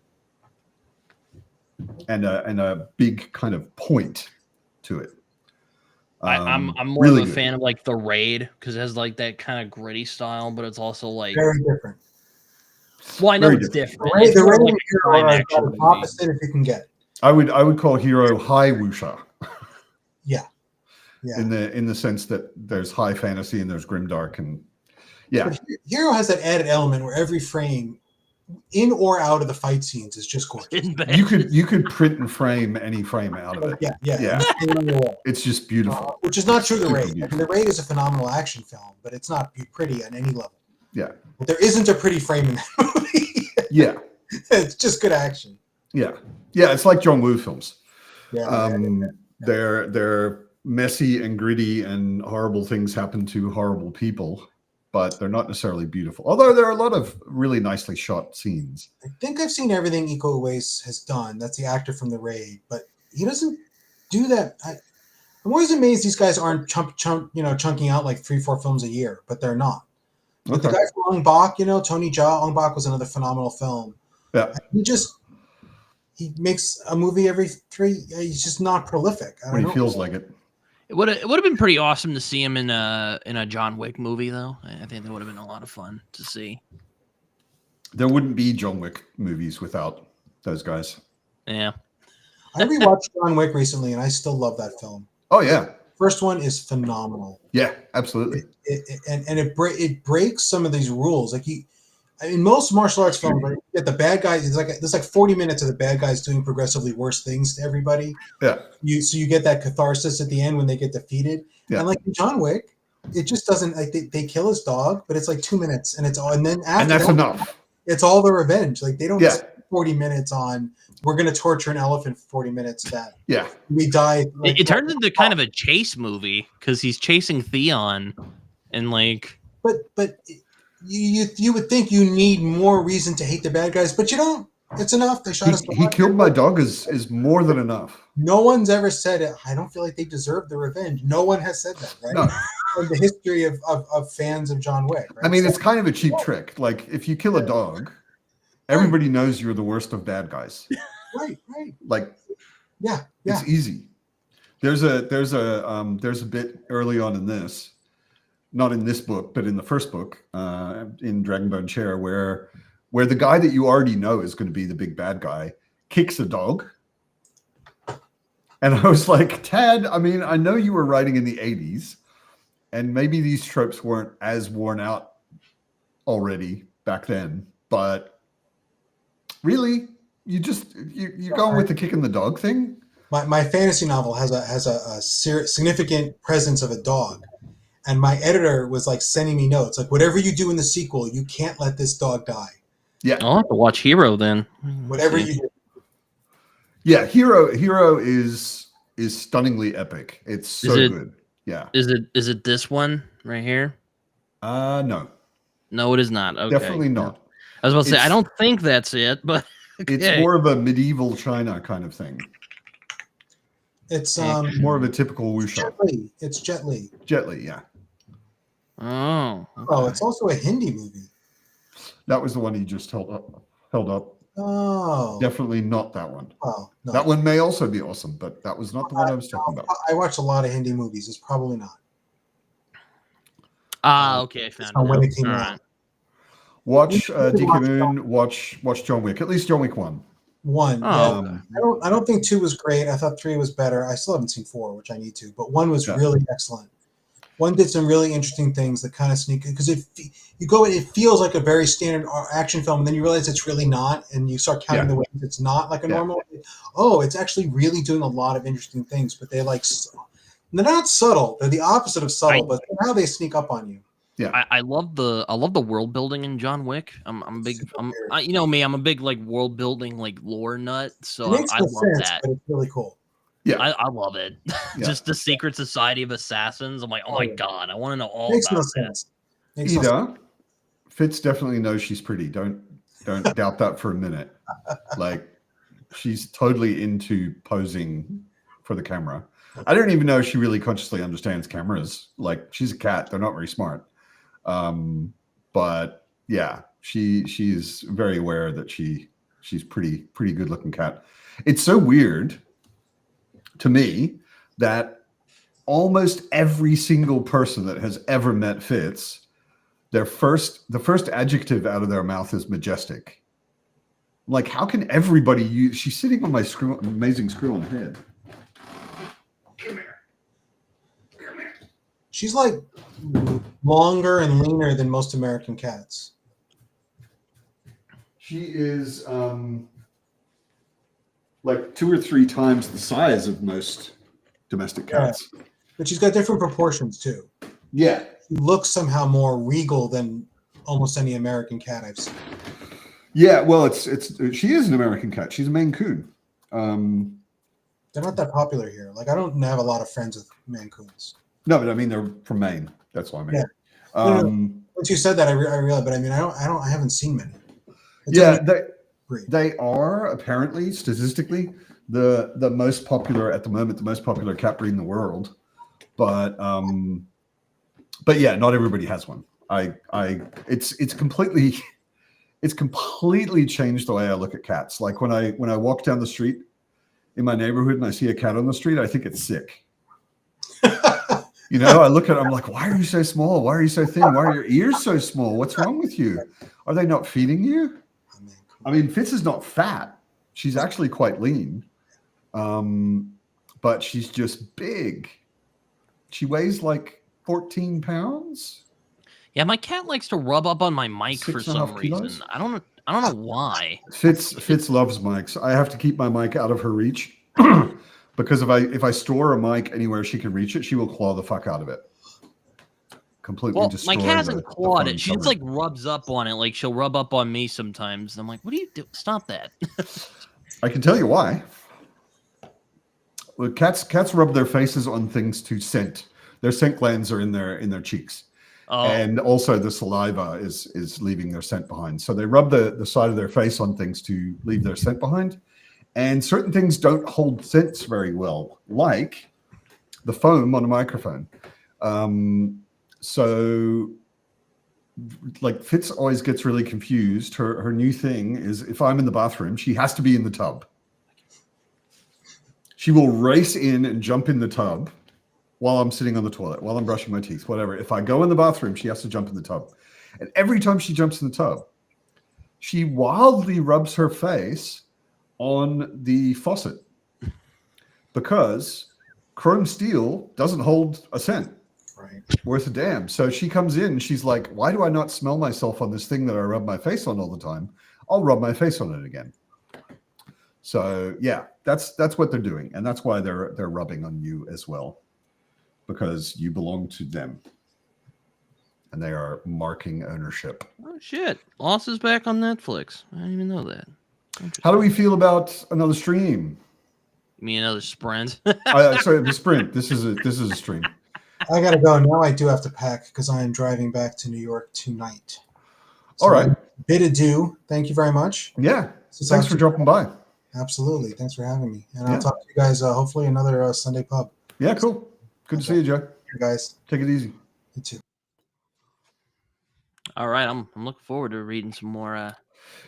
and a big kind of point to it. I'm more really of a good. fan of like The Raid because it has like that kind of gritty style, but it's also like Very different. Well, I know Very it's different. The It's more Raid like and a Hero crime are action about the movie. opposite if you can get. I would call Hero high wuxia. Yeah. Yeah. In the sense that there's high fantasy and there's grimdark and yeah. But Hero has that added element where every frame, in or out of the fight scenes, is just gorgeous. You could print and frame any frame out of it. Yeah. It's just beautiful. Which is not true of The Super Raid. I mean, beautiful. The Raid is a phenomenal action film, but it's not pretty on any level. Yeah. But there isn't a pretty frame in that movie. Yeah. It's just good action. Yeah. Yeah. It's like John Woo films. Yeah. They're messy and gritty and horrible things happen to horrible people, but they're not necessarily beautiful. Although there are a lot of really nicely shot scenes. I think I've seen everything Iko Uwais has done. That's the actor from The Raid, but he doesn't do that. I'm always amazed these guys aren't chunking out like 3-4 films a year, but they're not. Like the guy from Ong Bak, Tony Jaa, Ong Bak was another phenomenal film. Yeah. He makes a movie every 3. He's just not prolific. When he feels like it. It would have been pretty awesome to see him in a John Wick movie, though. I think that would have been a lot of fun to see. There wouldn't be John Wick movies without those guys. Yeah. I rewatched John Wick recently, and I still love that film. Oh yeah. First one is phenomenal. Yeah, absolutely. It breaks some of these rules. Like in most martial arts films, right, you get the bad guys. There's like 40 minutes of the bad guys doing progressively worse things to everybody. Yeah. So you get that catharsis at the end when they get defeated. Yeah. And like in John Wick, it just doesn't like they kill his dog, but it's like 2 minutes, and then after And that's that, enough. It's all the revenge. Like they don't Yeah. spend 40 minutes on we're going to torture an elephant for 40 minutes. That Yeah. we die. Like, It turns into kind of a chase movie because he's chasing Theon, and like. But you would think you need more reason to hate the bad guys, but you don't. It's enough. They shot us. He killed my dog is more than enough. No one's ever said it. I don't feel like they deserve the revenge. No one has said that, right? No. In the history of fans of John Wick. Right? I mean, it's kind of a cheap trick. Like if you kill a dog, everybody knows you're the worst of bad guys. Right. Like Yeah. it's easy. There's a bit early on in this, not in this book, but in the first book, in Dragonbone Chair, where the guy that you already know is going to be the big bad guy kicks a dog. And I was like, Tad, I mean, I know you were writing in the 80s, and maybe these tropes weren't as worn out already back then, but really, you're going with the kicking the dog thing? My fantasy novel has a significant presence of a dog, and my editor was like sending me notes like, whatever you do in the sequel, you can't let this dog die. Yeah, I'll have to watch Hero then. Whatever you do. Yeah, Hero is stunningly epic. It's so good. Yeah. Is it this one right here? No. No, it is not. Okay. Definitely not. I was about to say I don't think that's it, but it's more of a medieval China kind of thing. It's more of a typical wuxia. It's Jet Li. Jet Li, yeah. Oh. Okay. Oh, it's also a Hindi movie. That was the one he just held up. Oh, Definitely not that one. well, no. That one may also be awesome, but that was not the one I was talking about. I watch a lot of Hindi movies. It's probably not. Okay, I found So when it. it came All out. right. Watch You can DK watch Moon. Watch John Wick. At least John Wick 1. One. Oh, Yeah. okay. I don't think 2 was great. I thought 3 was better. I still haven't seen 4, which I need to, but 1 was Yeah. really excellent. 1 did some really interesting things that kind of sneak because it feels like a very standard action film, and then you realize it's really not, and you start counting Yeah. the ways it's not like a Yeah. normal. Oh, it's actually really doing a lot of interesting things, but they're not subtle. They're the opposite of subtle, but how they sneak up on you. Yeah. I love the world building in John Wick. I'm a big Super I'm weird. you know me, I'm a big like world building like lore nut. So It makes I no love sense, that. but it's really cool. Yeah. I love it. Yeah. Just the secret society of assassins. I'm like, oh my god, I want to know all Makes about no that. sense. Makes no sense. Ida, Fitz definitely knows she's pretty. Don't doubt that for a minute. Like, she's totally into posing for the camera. I don't even know if she really consciously understands cameras. Like, she's a cat. They're not very smart. But yeah, she's very aware that she's pretty good looking cat. It's so weird to me that almost every single person that has ever met Fitz, the first adjective out of their mouth is majestic. Like, how can everybody use? She's sitting on my amazing squirrel head. Come here. She's like longer and leaner than most American cats. She is like 2 or 3 times the size of most domestic cats. Yeah. But she's got different proportions too. Yeah. She looks somehow more regal than almost any American cat I've seen. Yeah, well, she is an American cat. She's a Maine Coon. They're not that popular here. Like, I don't have a lot of friends with Maine Coons. No, but I mean, they're from Maine. That's what I mean. Yeah. Once you said that, I realized. But I mean, I haven't seen many. They are apparently statistically the most popular at the moment, the most popular cat breed in the world. But yeah, not everybody has one. It's completely changed the way I look at cats. Like when I walk down the street in my neighborhood and I see a cat on the street, I think it's sick. You know, I look at it, I'm like, why are you so small? Why are you so thin? Why are your ears so small? What's wrong with you? Are they not feeding you? I mean, Fitz is not fat. She's actually quite lean. But she's just big. She weighs like 14 pounds. Yeah, my cat likes to rub up on my mic for some reason. Kilos? I don't know why. Fitz loves mics. I have to keep my mic out of her reach because if I store a mic anywhere she can reach it, she will claw the fuck out of it. Completely destroy. My cat hasn't clawed it. She just cover. like rubs up on it. Like she'll rub up on me sometimes. I'm like, what do you do? Stop that. I can tell you why. Well, cats rub their faces on things to scent. Their scent glands are in their cheeks. Oh. And also the saliva is leaving their scent behind. So they rub the side of their face on things to leave their scent behind. And certain things don't hold scents very well, like the foam on a microphone. So like Fitz always gets really confused. Her new thing is if I'm in the bathroom, she has to be in the tub. She will race in and jump in the tub while I'm sitting on the toilet, while I'm brushing my teeth, whatever. If I go in the bathroom, she has to jump in the tub. And every time she jumps in the tub, she wildly rubs her face on the faucet because chrome steel doesn't hold a scent worth a damn. So she comes in and she's like, why do I not smell myself on this thing that I rub my face on all the time? I'll rub my face on it again. So yeah, that's what they're doing. And that's why they're rubbing on you as well, because you belong to them. And they are marking ownership. Oh shit! Lost is back on Netflix. I didn't even know that. How do we feel about another stream? You mean another sprint? Sorry, the sprint. This is a stream. I gotta go now. I do have to pack because I am driving back to New York tonight. So all right. Bid adieu. Thank you very much. Yeah. Thanks for dropping by. Absolutely. Thanks for having me. And I'll talk to you guys hopefully another Sunday pub. Yeah, cool. Good to see you, Joe. You guys. Take it easy. You too. All right, I'm looking forward to reading some more.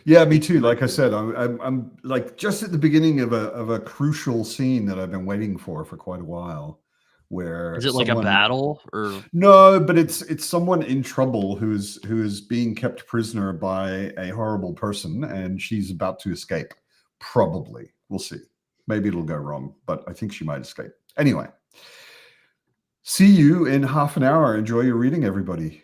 Yeah, me too. Like I said, I'm like just at the beginning of a crucial scene that I've been waiting for quite a while, where Is it like a battle or? No, but it's someone in trouble who's being kept prisoner by a horrible person, and she's about to escape. Probably, we'll see. Maybe it'll go wrong, but I think she might escape. Anyway, see you in half an hour. Enjoy your reading, everybody.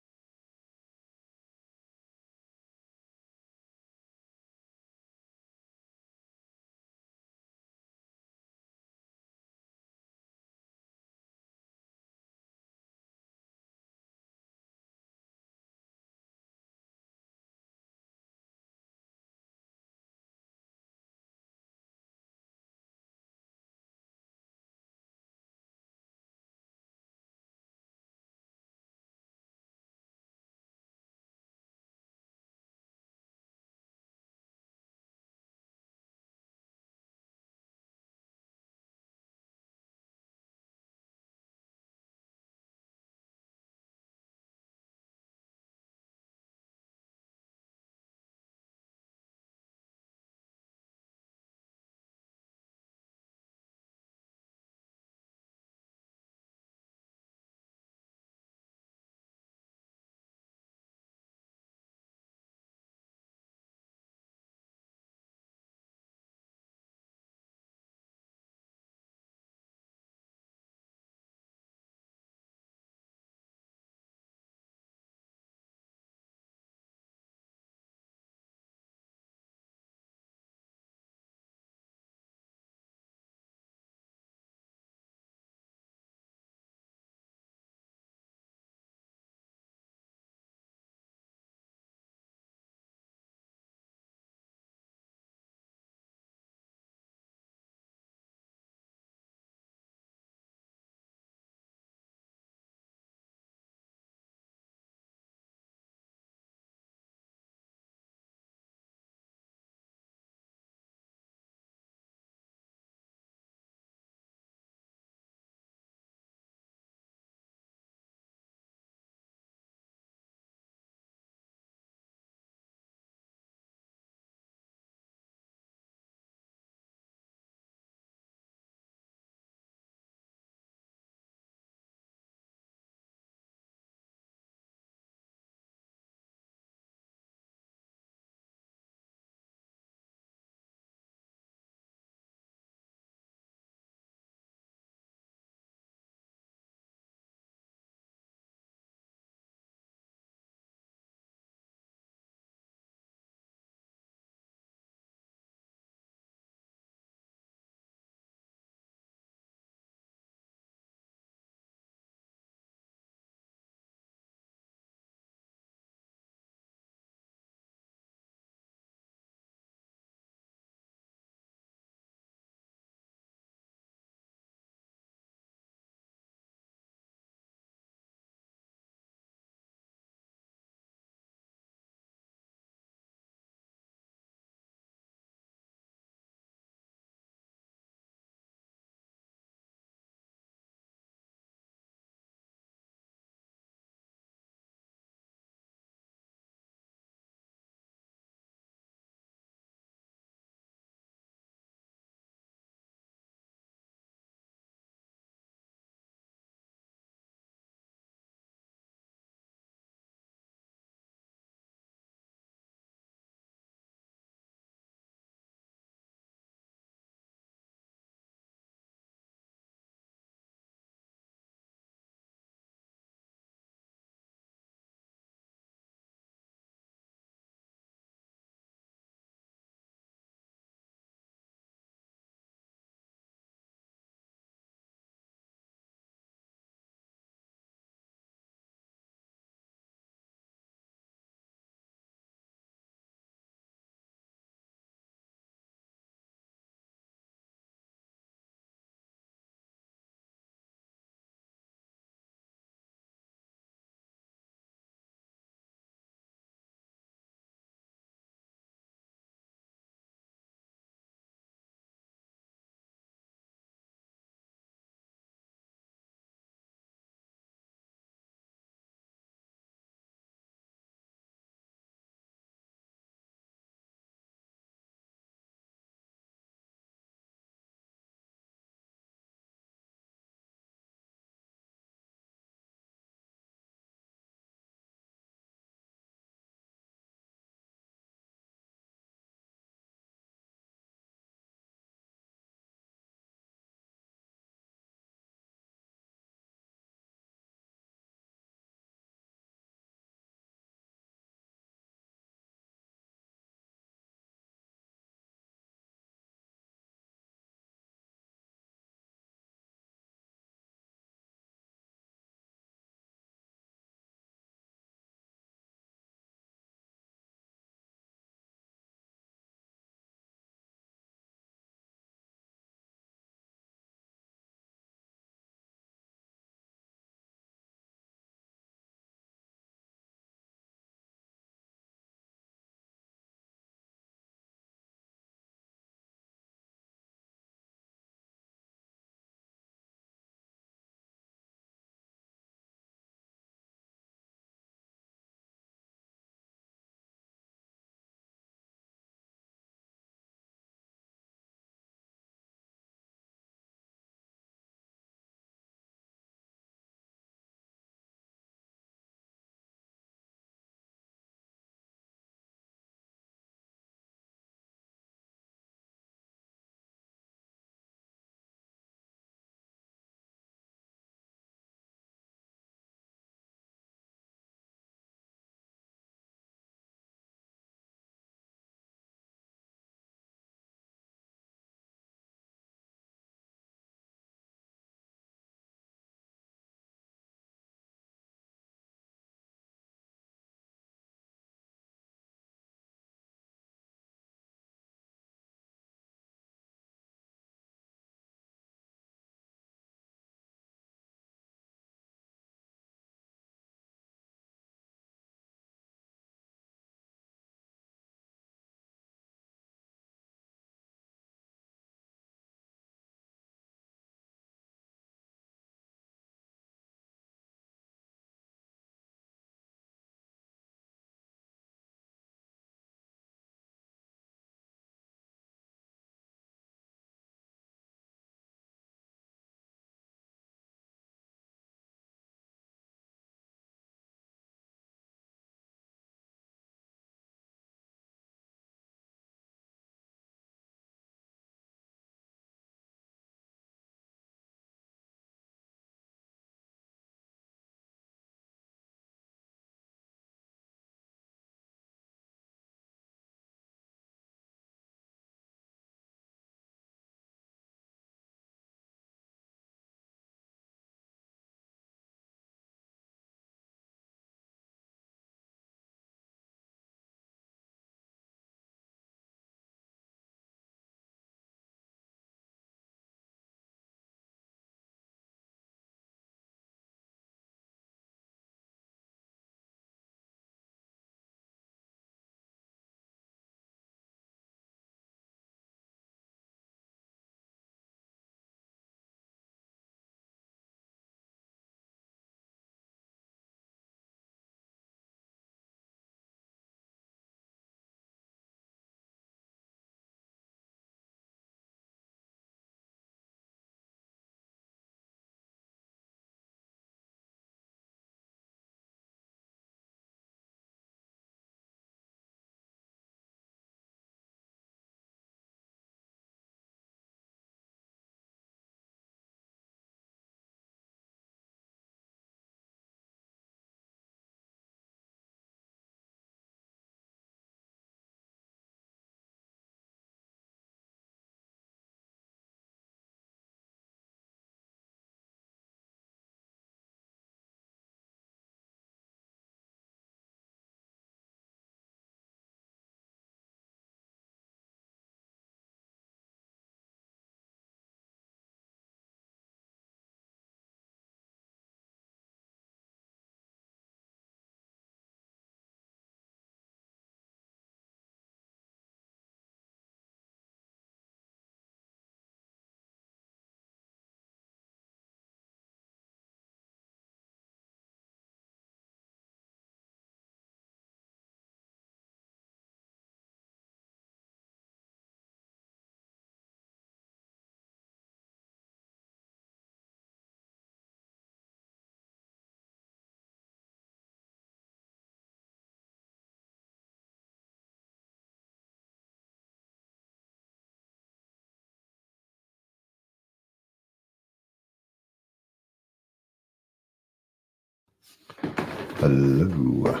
Hello.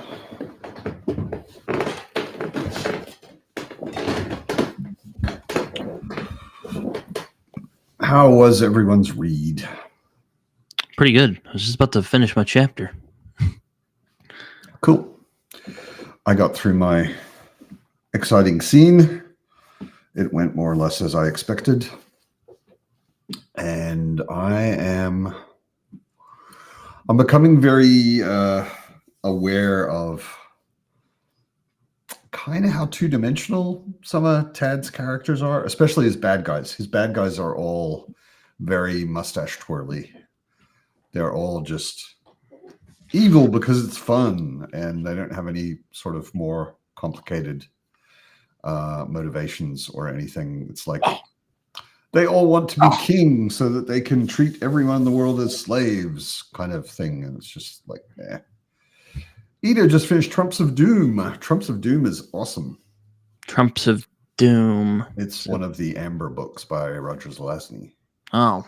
How was everyone's read? Pretty good. I was just about to finish my chapter. Cool. I got through my exciting scene. It went more or less as I expected. And I'm becoming very aware of kind of how two-dimensional some of Tad's characters are, especially his bad guys. His bad guys are all very mustache twirly. They're all just evil because it's fun, and they don't have any sort of more complicated motivations or anything. It's like they all want to be king so that they can treat everyone in the world as slaves, kind of thing. And it's just like, eh. Ida just finished Trumps of Doom. Trumps of Doom is awesome. Trumps of Doom. It's one of the Amber books by Roger Zelazny. Oh.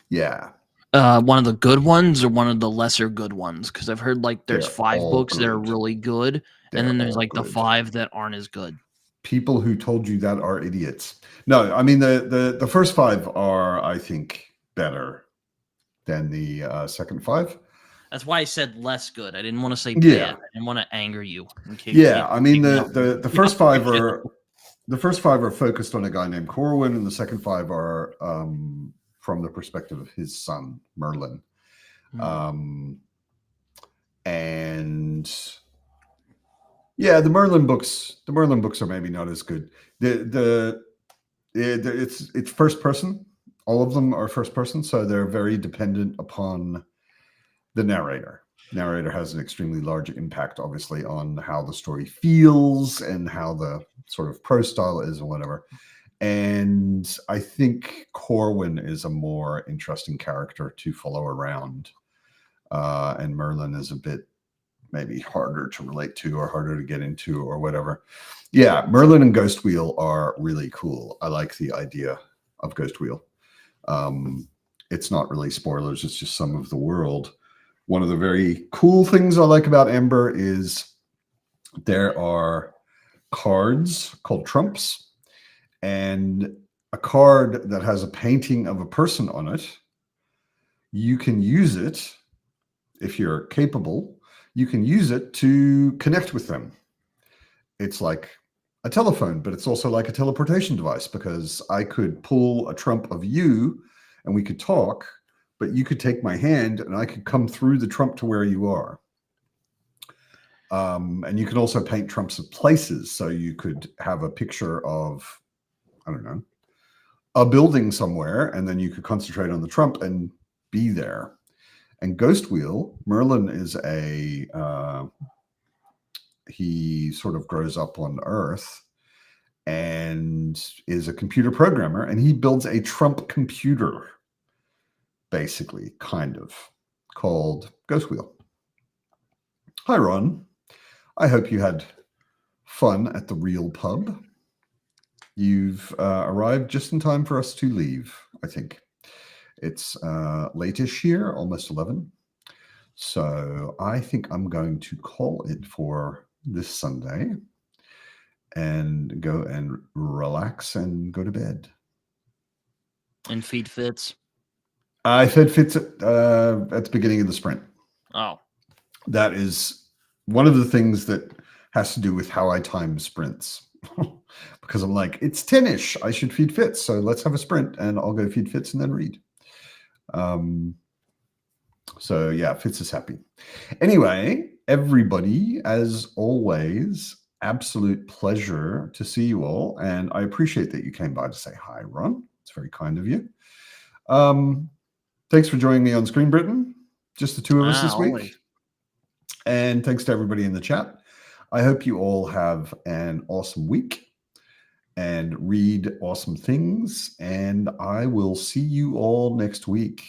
Yeah. One of the good ones or one of the lesser good ones? Because I've heard like there's They're 5 all books that are good. really good, and then They're there's all like the good. 5 that aren't as good. People who told you that are idiots. No, I mean the first 5 are, I think, better than the second 5. That's why I said less good. I didn't want to say Yeah. bad. I didn't want to anger you. Yeah, I mean the first 5 are focused on a guy named Corwin, and the second 5 are from the perspective of his son Merlin. And yeah, the Merlin books are maybe not as good. It's first person. All of them are first person, so they're very dependent upon the narrator. Narrator has an extremely large impact, obviously, on how the story feels and how the sort of prose style is or whatever. And I think Corwin is a more interesting character to follow around. And Merlin is a bit maybe harder to relate to or harder to get into or whatever. Yeah, Merlin and Ghost Wheel are really cool. I like the idea of Ghost Wheel. It's not really spoilers. It's just some of the world. One of the very cool things I like about Ember is there are cards called trumps, and a card that has a painting of a person on it, you can use it if you're capable. You can use it to connect with them. It's like a telephone, but it's also like a teleportation device, because I could pull a trump of you and we could talk, but you could take my hand and I could come through the trump to where you are. And you can also paint trumps of places. So you could have a picture of, I don't know, a building somewhere, and then you could concentrate on the trump and be there. And Ghost Wheel, Merlin is he sort of grows up on Earth and is a computer programmer, and he builds a trump computer, basically, kind of, called Ghost Wheel. Hi, Ron. I hope you had fun at the real pub. You've arrived just in time for us to leave, I think. It's late-ish here, almost 11. So I think I'm going to call it for this Sunday and go and relax and go to bed. And feed Fitz. I fed Fitz at the beginning of the sprint. Oh. That is one of the things that has to do with how I time sprints. Because I'm like, it's 10-ish. I should feed Fitz. So let's have a sprint and I'll go feed Fitz and then read. So yeah, Fitz is happy. Anyway, everybody, as always, absolute pleasure to see you all. And I appreciate that you came by to say hi, Ron. It's very kind of you. Thanks for joining me on Screen Britain. Just the two of us this week. Always. And thanks to everybody in the chat. I hope you all have an awesome week and read awesome things. And I will see you all next week.